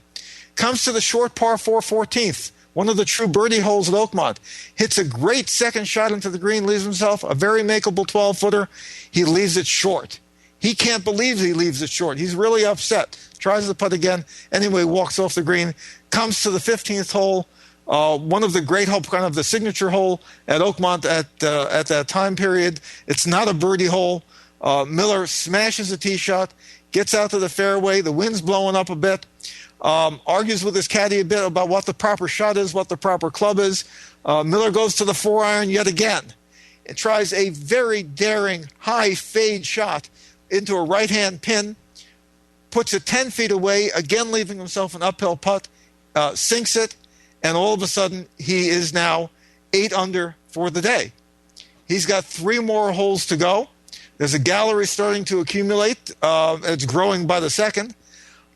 Comes to the short par 4 14th, one of the true birdie holes at Oakmont. Hits a great second shot into the green, leaves himself a very makeable 12-footer. He leaves it short. He can't believe he leaves it short. He's really upset. Tries to putt again. Anyway, walks off the green. Comes to the 15th hole, one of the great hole, kind of the signature hole at Oakmont at that time period. It's not a birdie hole. Miller smashes a tee shot, gets out to the fairway. The wind's blowing up a bit. Argues with his caddy a bit about what the proper shot is, what the proper club is. Miller goes to the 4-iron yet again and tries a very daring high fade shot into a right-hand pin, puts it 10 feet away, again leaving himself an uphill putt, sinks it, and all of a sudden he is now 8 under for the day. He's got 3 more holes to go. There's a gallery starting to accumulate. It's growing by the second.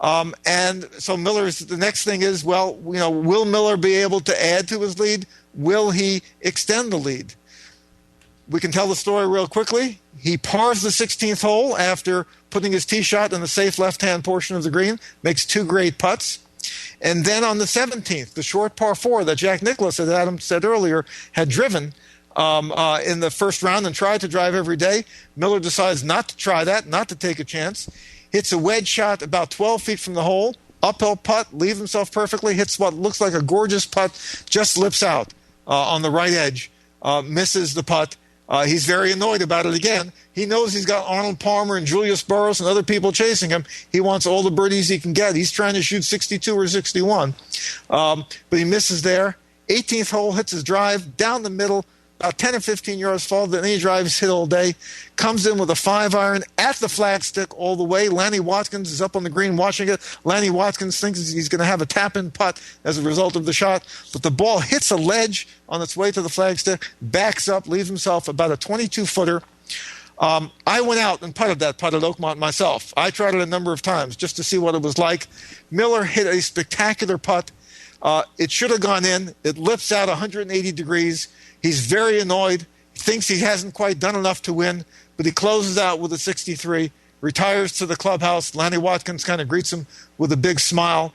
And so the next thing is, well, will Miller be able to add to his lead? Will he extend the lead? We can tell the story real quickly. He pars the 16th hole after putting his tee shot in the safe left-hand portion of the green, makes 2 great putts. And then on the 17th, the short par 4 that Jack Nicklaus, as Adam said earlier, had driven in the first round and tried to drive every day. Miller decides not to try that, not to take a chance. Hits a wedge shot about 12 feet from the hole, uphill putt, leaves himself perfectly, hits what looks like a gorgeous putt, just slips out on the right edge, misses the putt. He's very annoyed about it again. He knows he's got Arnold Palmer and Julius Burroughs and other people chasing him. He wants all the birdies he can get. He's trying to shoot 62 or 61. But he misses there. 18th hole, hits his drive down the middle, about 10 or 15 yards forward than any drives hit all day. Comes in with a 5-iron at the flagstick all the way. Lanny Watkins is up on the green watching it. Lanny Watkins thinks he's going to have a tap-in putt as a result of the shot. But the ball hits a ledge on its way to the flagstick, backs up, leaves himself about a 22-footer. I went out and putted that putt at Oakmont myself. I tried it a number of times just to see what it was like. Miller hit a spectacular putt. It should have gone in. It lips out 180 degrees. He's very annoyed. He thinks he hasn't quite done enough to win, but he closes out with a 63, retires to the clubhouse. Lanny Watkins kind of greets him with a big smile,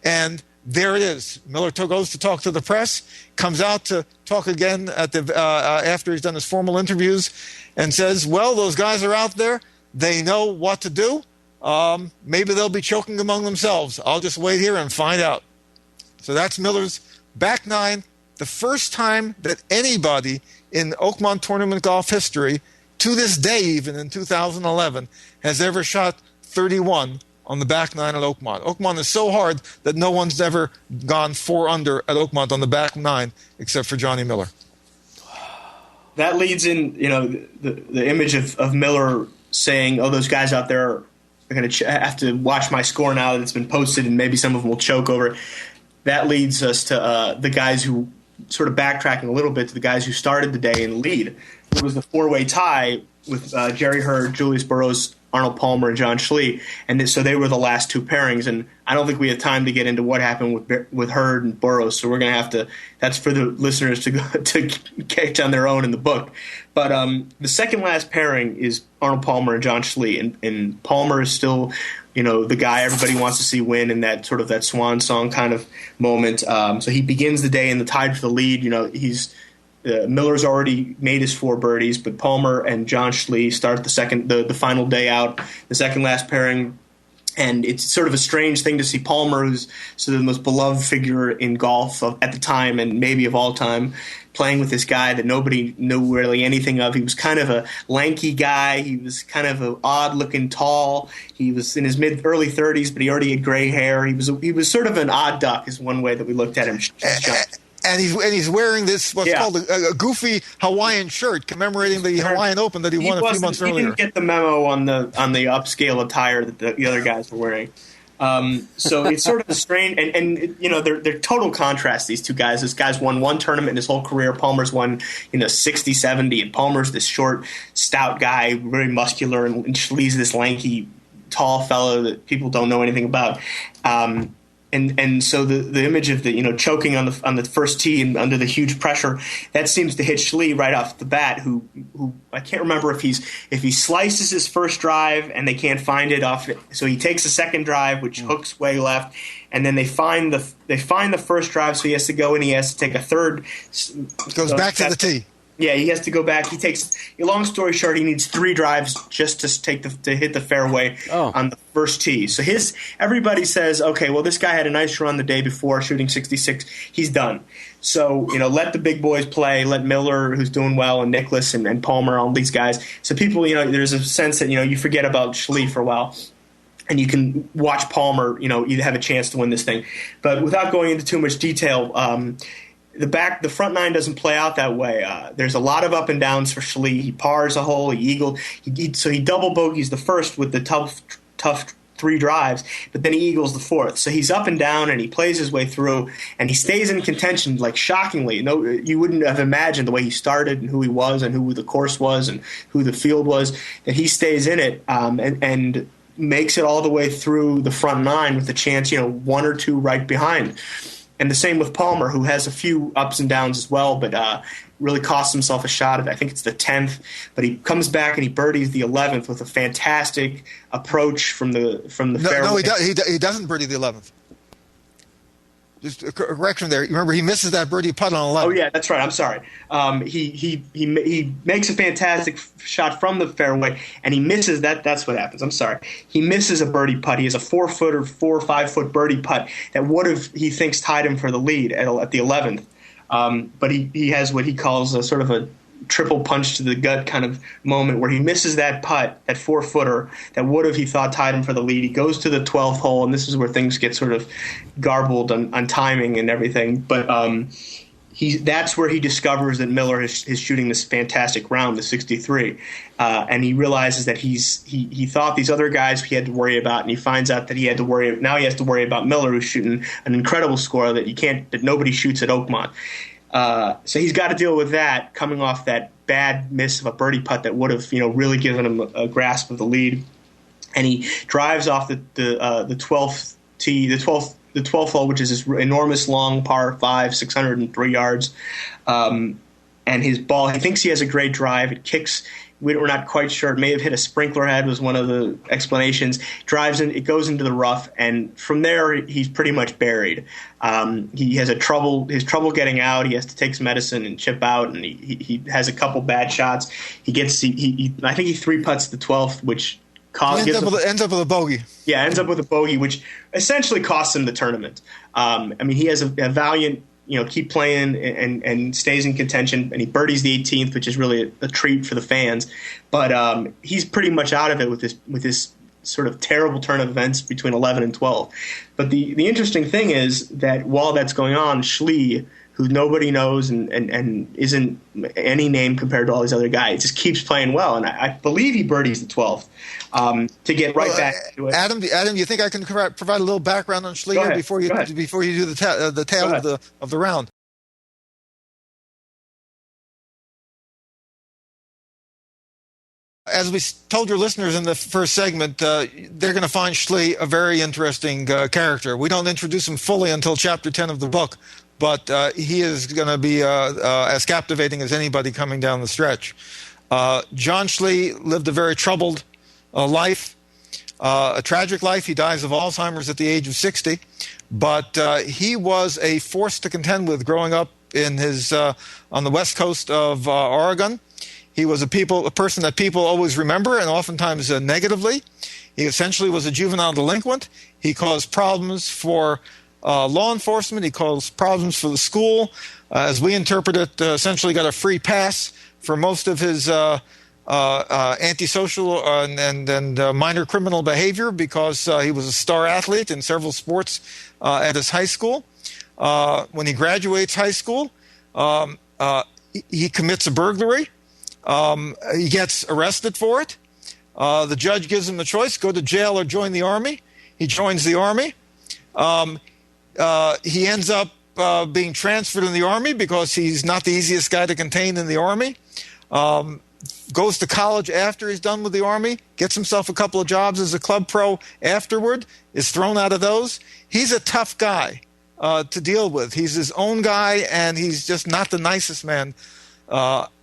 and there it is. Miller goes to talk to the press, comes out to talk again at after he's done his formal interviews, and says, well, those guys are out there. They know what to do. Maybe they'll be choking among themselves. I'll just wait here and find out. So that's Miller's back 9. The first time that anybody in Oakmont tournament golf history, to this day even in 2011, has ever shot 31 on the back 9 at Oakmont. Oakmont is so hard that no one's ever gone 4 under at Oakmont on the back 9 except for Johnny Miller. That leads in, the image of Miller saying, oh, those guys out there are going to have to watch my score now that it's been posted and maybe some of them will choke over it. That leads us to the guys who, sort of backtracking a little bit, to the guys who started the day in the lead. It was the 4-way tie with Jerry Hurd, Julius Burroughs, Arnold Palmer, and John Schlee, and so they were the last 2 pairings. And I don't think we have time to get into what happened with Hurd and Burroughs, so we're going to have to. That's for the listeners to catch on their own in the book. But the second last pairing is Arnold Palmer and John Schlee, and Palmer is still, the guy everybody wants to see win in that sort of that swan song kind of moment. So he begins the day in the tied for the lead. Miller's already made his 4 birdies, but Palmer and John Schlee start the final day out, the second last pairing. And it's sort of a strange thing to see Palmer, who's sort of the most beloved figure in golf at the time and maybe of all time, playing with this guy that nobody knew really anything of. He was kind of a lanky guy. He was kind of an odd-looking tall. He was in his early 30s, but he already had gray hair. He was sort of an odd duck is one way that we looked at him. And he's wearing this what's called a goofy Hawaiian shirt commemorating the Hawaiian Open that he won a few months earlier. He didn't get the memo on the upscale attire that the other guys were wearing. So it's sort of a strange, and they're total contrast, these two guys. This guy's won 1 tournament in his whole career. Palmer's won 60, 70, and Palmer's this short, stout guy, very muscular, and Schlee's this lanky, tall fellow that people don't know anything about. And so the image of the choking on the first tee and under the huge pressure, that seems to hit Schlee right off the bat. Who I can't remember if he slices his first drive and they can't find it off. So he takes a second drive which hooks way left, and then they find the first drive. So he has to go and he has to take a third. Goes back to the tee. Yeah, he has to go back. He takes. Long story short, he needs 3 drives just to hit the fairway on the first tee. So everybody says, okay, well, this guy had a nice run the day before, shooting 66. He's done. So let the big boys play. Let Miller, who's doing well, and Nicklaus and Palmer, all these guys. So people, there's a sense that you forget about Schlee for a while, and you can watch Palmer, you have a chance to win this thing. But without going into too much detail. The front 9 doesn't play out that way. There's a lot of up and downs for Schlee. He pars a hole, he eagled, so he double bogeys the first with the tough 3 drives, but then he eagles the fourth. So he's up and down, and he plays his way through, and he stays in contention, like shockingly. No, you wouldn't have imagined the way he started and who he was and who the course was and who the field was, that he stays in it and makes it all the way through the front 9 with a chance, 1 or 2 right behind. And the same with Palmer, who has a few ups and downs as well, but really costs himself a shot at, I think it's the 10th. But he comes back and he birdies the 11th with a fantastic approach from the fairway. No, he doesn't birdie the 11th. Just a correction there. Remember, he misses that birdie putt on 11. Oh yeah, that's right. I'm sorry. He makes a fantastic shot from the fairway, and he misses that. That's what happens. I'm sorry. He misses a birdie putt. He has a 4 or 5 foot birdie putt that would have, he thinks, tied him for the lead at the 11th. But he has what he calls a sort of a triple punch to the gut kind of moment where he misses that putt, that 4-footer that would have, he thought, tied him for the lead. He goes to the 12th hole, and this is where things get sort of garbled on timing and everything. But that's where he discovers that Miller is shooting this fantastic round, the 63, and he realizes that he thought these other guys he had to worry about, and he finds out that he has to worry about Miller, who's shooting an incredible score that nobody shoots at Oakmont. So he's got to deal with that, coming off that bad miss of a birdie putt that would have, really given him a grasp of the lead. And he drives off the 12th tee, the 12th hole, which is this enormous long par 5, 603 yards. And his ball, he thinks he has a great drive. It kicks. We're not quite sure. It may have hit a sprinkler head, was one of the explanations. Drives in, it goes into the rough, and from there he's pretty much buried. He has his trouble getting out. He has to take some medicine and chip out, and he has a couple bad shots. I think he 3-putts the 12th, which ends up with a bogey. Yeah, ends up with a bogey, which essentially costs him the tournament. He has a valiant, keep playing and stays in contention, and he birdies the 18th, which is really a treat for the fans. But he's pretty much out of it with this sort of terrible turn of events between 11 and 12. But the interesting thing is that while that's going on, Schlee, who nobody knows and isn't any name compared to all these other guys, just keeps playing well. And I believe he birdies the 12th to get right back to it. Adam, you think I can provide a little background on Schlee before you do the tale of the round? As we told your listeners in the first segment, they're going to find Schlee a very interesting character. We don't introduce him fully until chapter 10 of the book, but he is going to be as captivating as anybody coming down the stretch. John Schlee lived a very troubled life, a tragic life. He dies of Alzheimer's at the age of 60, but he was a force to contend with growing up in his on the west coast of Oregon. He was a person that people always remember, and oftentimes negatively. He essentially was a juvenile delinquent. He caused problems for law enforcement. He caused problems for the school. As we interpret it, essentially got a free pass for most of his antisocial and minor criminal behavior because he was a star athlete in several sports at his high school. When he graduates high school, he commits a burglary. He gets arrested for it. The judge gives him the choice, go to jail or join the Army. He joins the Army. He ends up being transferred in the Army because he's not the easiest guy to contain in the Army. goes to college after he's done with the Army, gets himself a couple of jobs as a club pro afterward, is thrown out of those. He's a tough guy to deal with. He's his own guy, and he's just not the nicest man.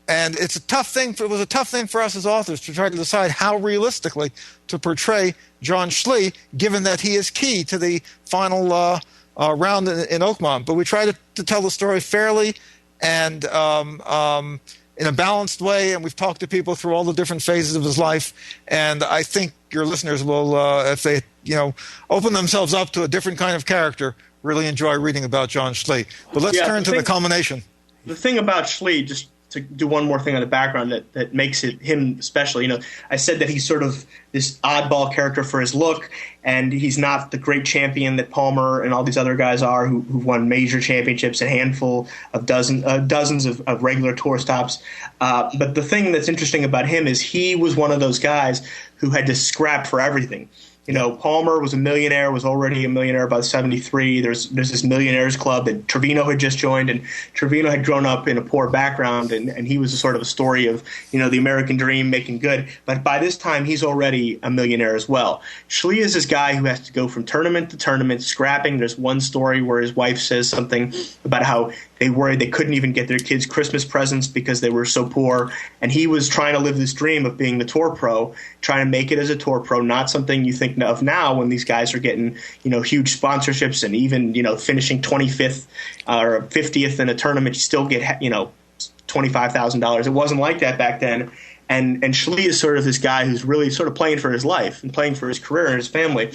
And it's a tough thing. It was a tough thing for us as authors to try to decide how realistically to portray John Schlee, given that he is key to the final round in Oakmont. But we try to tell the story fairly and in a balanced way, and we've talked to people through all the different phases of his life. And I think your listeners will, if they open themselves up to a different kind of character, really enjoy reading about John Schlee. But let's turn to the culmination. The thing about Schlee, just to do one more thing on the background that makes it him special. I said that he's sort of this oddball character for his look, and he's not the great champion that Palmer and all these other guys are who've won major championships, a handful of dozens of regular tour stops. But the thing that's interesting about him is he was one of those guys who had to scrap for everything. Palmer was a millionaire, was already a millionaire by 73. There's this millionaires club that Trevino had just joined, and Trevino had grown up in a poor background, and he was a sort of a story of, the American dream making good. But by this time, he's already a millionaire as well. Schlee is this guy who has to go from tournament to tournament, scrapping. There's one story where his wife says something about how they worried they couldn't even get their kids Christmas presents because they were so poor. And he was trying to live this dream of being the tour pro, trying to make it as a tour pro, not something you think of now when these guys are getting, huge sponsorships and even, finishing 25th or 50th in a tournament, you still get, $25,000. It wasn't like that back then. And Schlee is sort of this guy who's really sort of playing for his life and playing for his career and his family.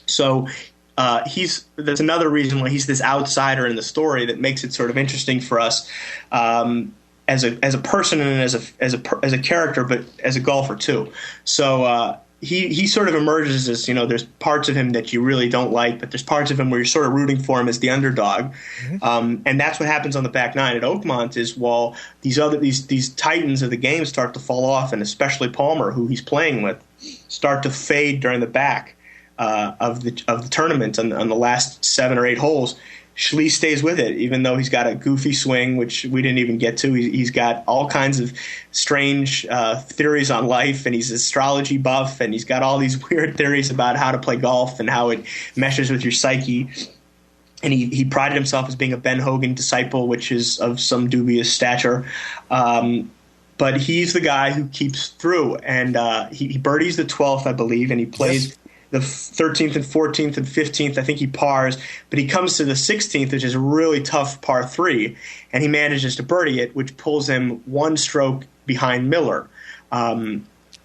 So that's another reason why he's this outsider in the story that makes it sort of interesting for us as a person and as a character, but as a golfer too. So he sort of emerges as, there's parts of him that you really don't like, but there's parts of him where you're sort of rooting for him as the underdog. Mm-hmm. And that's what happens on the back nine at Oakmont is while these titans of the game start to fall off, and especially Palmer, who he's playing with, start to fade during the back of the tournament on the last 7 or 8 holes. Schlee stays with it, even though he's got a goofy swing, which we didn't even get to. He's got all kinds of strange theories on life, and he's an astrology buff, and he's got all these weird theories about how to play golf and how it meshes with your psyche. And he prided himself as being a Ben Hogan disciple, which is of some dubious stature. But he's the guy who keeps through, and he birdies the 12th, I believe, and he plays the 13th and 14th and 15th. I think he pars, but he comes to the 16th, which is a really tough par 3, and he manages to birdie it, which pulls him 1 stroke behind Miller.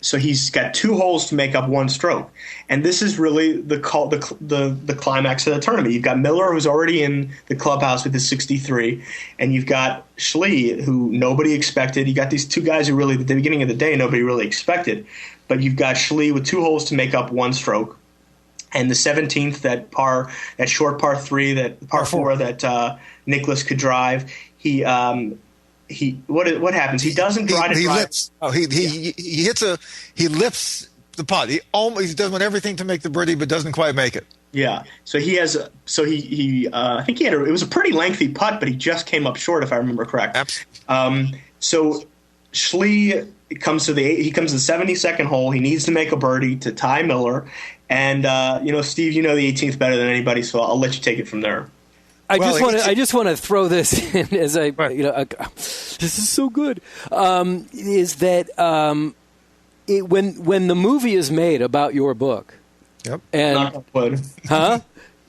So he's got 2 holes to make up 1 stroke, and this is really the climax of the tournament. You've got Miller, who's already in the clubhouse with his 63, and you've got Schlee, who nobody expected. You got these 2 guys who really, at the beginning of the day, nobody really expected. But you've got Schlee with 2 holes to make up 1 stroke, and the 17th, that short par 3, that par 4 that Nicklaus could drive. What happens? He doesn't try to drive. Lips. Oh, he lips the putt. He does everything to make the birdie, but doesn't quite make it. Yeah. So he has. I think it was a pretty lengthy putt, but he just came up short, if I remember correct. Absolutely. So Schlee comes to the 72nd hole. He needs to make a birdie to tie Miller, and Steve, the 18th better than anybody, so I'll let you take it from there. I just want to throw this in as this is so good. Is that when the movie is made about your book? Yep. And knock on wood. Huh?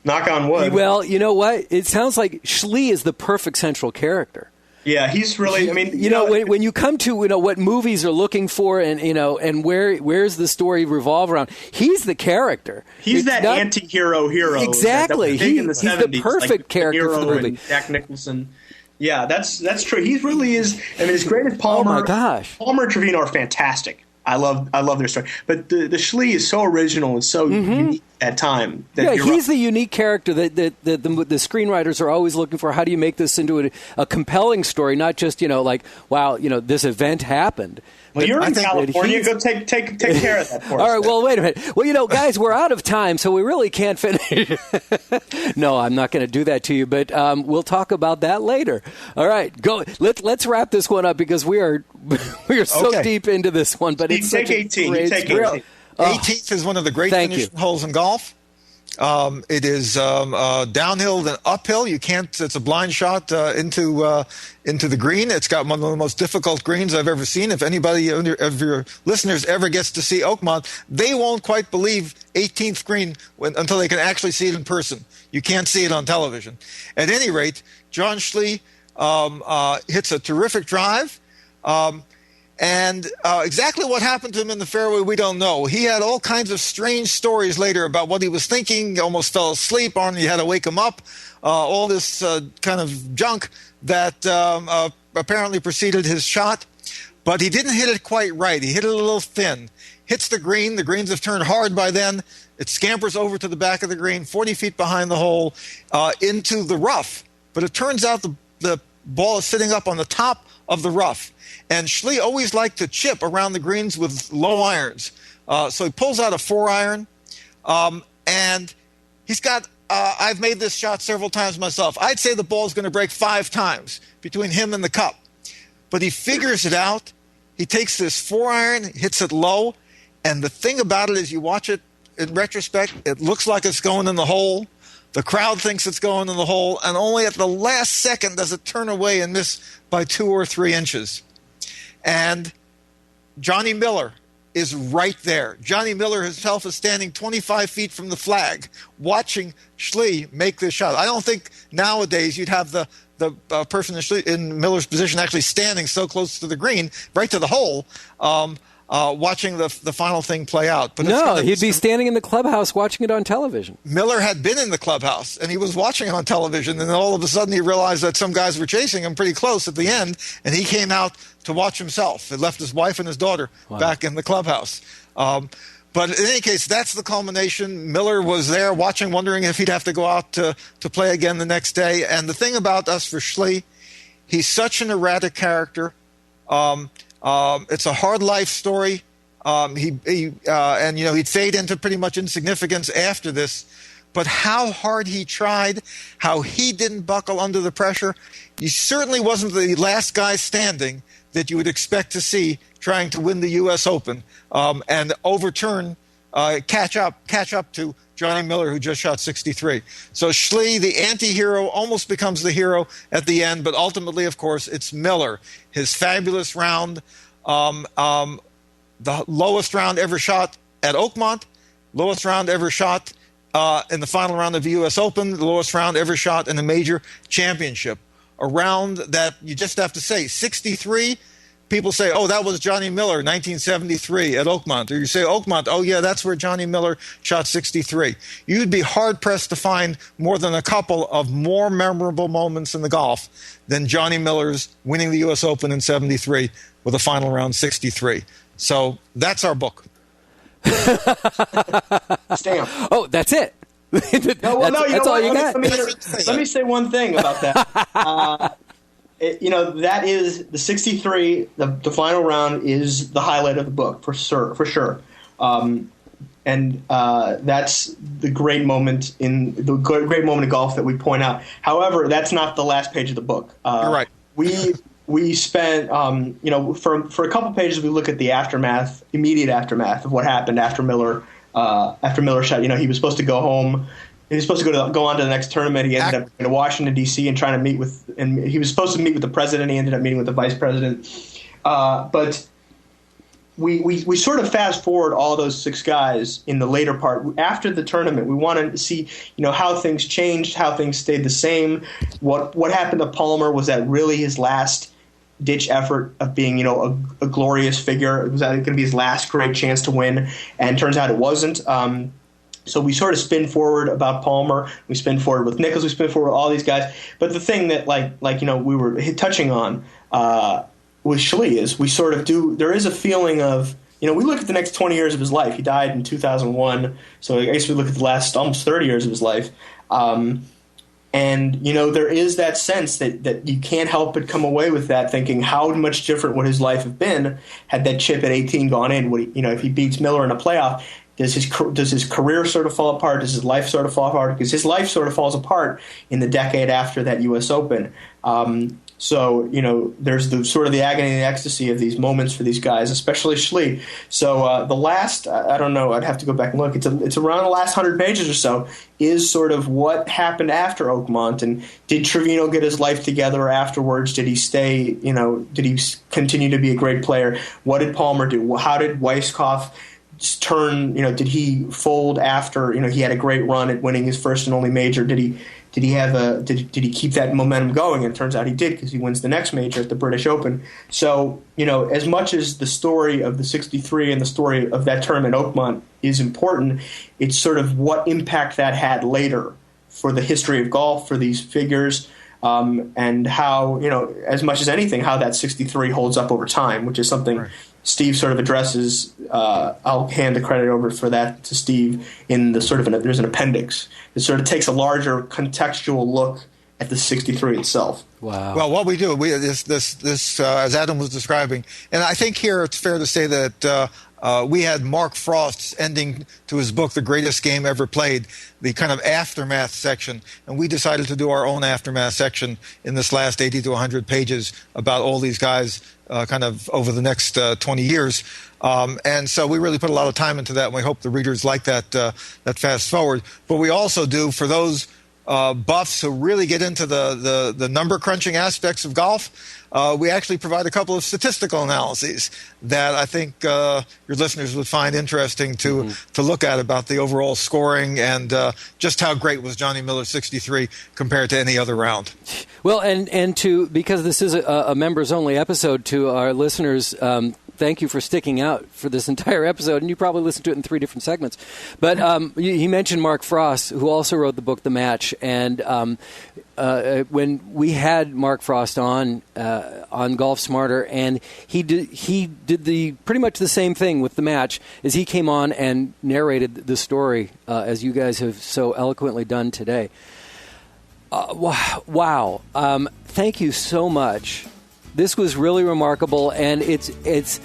Knock on wood. Well, you know what? It sounds like Schlee is the perfect central character. Yeah, he's really. I mean, when you come to what movies are looking for, and where's the story revolve around, he's the character. He's that anti-hero hero. Exactly. He's the perfect character for the movie. Jack Nicholson. Yeah, that's true. He really is. I mean, as great as Palmer. Oh my gosh. Palmer and Trevino are fantastic. I love their story. But the Schlee is so original and so unique at time. That He's the unique character that the screenwriters are always looking for. How do you make this into a compelling story, not just, like, wow, this event happened. Well, you're in California. Go take care of that for us. All right, well, wait a minute. Well, guys, we're out of time, so we really can't finish. No, I'm not going to do that to you, but we'll talk about that later. All right, go. Let's wrap this one up because we are so deep into this one. But it's take 18. You take 18. 18th is one of the great finishing holes in golf. It is downhill then uphill. You can't. It's a blind shot into the green. It's got one of the most difficult greens I've ever seen. If anybody of your listeners ever gets to see Oakmont, they won't quite believe 18th green until they can actually see it in person. You can't see it on television. At any rate, John Schlee hits a terrific drive. And exactly what happened to him in the fairway, we don't know. He had all kinds of strange stories later about what he was thinking. He almost fell asleep. Arnold had to wake him up. All this kind of junk that apparently preceded his shot. But he didn't hit it quite right. He hit it a little thin. Hits the green. The greens have turned hard by then. It scampers over to the back of the green, 40 feet behind the hole, into the rough. But it turns out the ball is sitting up on the top of the rough. And Schlee always liked to chip around the greens with low irons. So he pulls out a 4-iron. And he's got, I've made this shot several times myself. I'd say the ball's going to break 5 times between him and the cup. But he figures it out. He takes this 4-iron, hits it low. And the thing about it is you watch it in retrospect, it looks like it's going in the hole. The crowd thinks it's going in the hole. And only at the last second does it turn away and miss by 2 or 3 inches. And Johnny Miller is right there. Johnny Miller himself is standing 25 feet from the flag watching Schlee make this shot. I don't think nowadays you'd have the person in Miller's position actually standing so close to the green, right to the hole, watching the final thing play out. But no, he'd be standing in the clubhouse watching it on television. Miller had been in the clubhouse, and he was watching it on television, and then all of a sudden he realized that some guys were chasing him pretty close at the end, and he came out to watch himself. He left his wife and his daughter back in the clubhouse. But in any case, that's the culmination. Miller was there watching, wondering if he'd have to go out to play again the next day. And the thing about us for Schlee, he's such an erratic character. It's a hard life story. He'd fade into pretty much insignificance after this. But how hard he tried, how he didn't buckle under the pressure. He certainly wasn't the last guy standing that you would expect to see trying to win the U.S. Open and catch up to Johnny Miller, who just shot 63. So Schlee, the anti-hero, almost becomes the hero at the end, but ultimately, of course, it's Miller. His fabulous round, the lowest round ever shot at Oakmont, lowest round ever shot in the final round of the U.S. Open, the lowest round ever shot in a major championship. A round that you just have to say, 63, people say, oh, that was Johnny Miller, 1973 at Oakmont. Or you say, Oakmont, oh, yeah, that's where Johnny Miller shot 63. You'd be hard-pressed to find more than a couple of more memorable moments in the golf than Johnny Miller's winning the U.S. Open in 73 with a final round 63. So that's our book. Stamp. Oh, that's it. That's all you got. Let me say one thing about that. That is the 63. The final round is the highlight of the book for sure. And that's the great moment in golf that we point out. However, that's not the last page of the book. You're right. We spent, for a couple pages, we look at the immediate aftermath of what happened after Miller shot. He was supposed to go home. He was supposed to go on to the next tournament. He ended up in Washington, D.C. and trying to meet with – and he was supposed to meet with the president. He ended up meeting with the vice president. But we sort of fast forward all those 6 guys in the later part. After the tournament, we wanted to see, how things changed, how things stayed the same. What happened to Palmer? Was that really his last ditch effort of being, a glorious figure? Was that going to be his last great chance to win? And turns out it wasn't. So we sort of spin forward about Palmer. We spin forward with Nichols. We spin forward with all these guys. But the thing that, we were touching on with Schlee is we sort of do. There is a feeling of we look at the next 20 years of his life. He died in 2001, so I guess we look at the last almost 30 years of his life. And, there is that sense that you can't help but come away with that thinking, how much different would his life have been had that chip at 18 gone in? Would he, if he beats Miller in a playoff, does his career sort of fall apart? Does his life sort of fall apart? Because his life sort of falls apart in the decade after that U.S. Open. So, there's the sort of the agony and the ecstasy of these moments for these guys, especially Schlee. So the last, I don't know, I'd have to go back and look. It's around the last 100 pages or so is sort of what happened after Oakmont. And did Trevino get his life together afterwards? Did he stay, did he continue to be a great player? What did Palmer do? How did Weiskopf turn, did he fold after, he had a great run at winning his first and only major? Did he keep that momentum going? And it turns out he did, because he wins the next major at the British Open. So, as much as the story of the 63 and the story of that tournament Oakmont is important, it's sort of what impact that had later for the history of golf, for these figures, and how, as much as anything, how that 63 holds up over time, which is something right. Steve sort of addresses. I'll hand the credit over for that to Steve in the sort of there's an appendix that sort of takes a larger contextual look at the 63 itself. Wow. Well, what we do, this as Adam was describing, and I think here it's fair to say that we had Mark Frost's ending to his book, The Greatest Game Ever Played, the kind of aftermath section, and we decided to do our own aftermath section in this last 80 to 100 pages about all these guys kind of over the next 20 years. And so we really put a lot of time into that, and we hope the readers like that fast forward. But we also do, for those buffs who really get into the number crunching aspects of golf, we actually provide a couple of statistical analyses that I think your listeners would find interesting to look at about the overall scoring and just how great was Johnny Miller's 63 compared to any other round. Well, and because this is a members-only episode, to our listeners, thank you for sticking out for this entire episode, and you probably listened to it in 3 different segments. But he mentioned Mark Frost, who also wrote the book The Match, and when we had Mark Frost on Golf Smarter, and he did the pretty much the same thing with The Match, as he came on and narrated the story as you guys have so eloquently done today. Wow. Thank you so much. This was really remarkable, and it's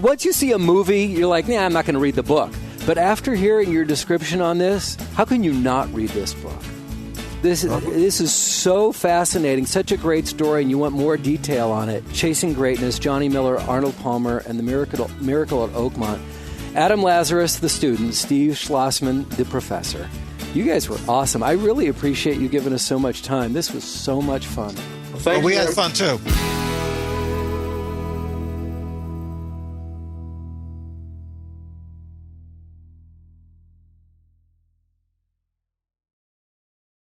once you see a movie, you're like, nah, I'm not going to read the book. But after hearing your description on this, how can you not read this book? This is so fascinating, such a great story, and you want more detail on it. Chasing Greatness, Johnny Miller, Arnold Palmer, and the Miracle at Oakmont. Adam Lazarus, the student, Steve Schlossman, the professor. You guys were awesome. I really appreciate you giving us so much time. This was so much fun. Well, we had fun, too.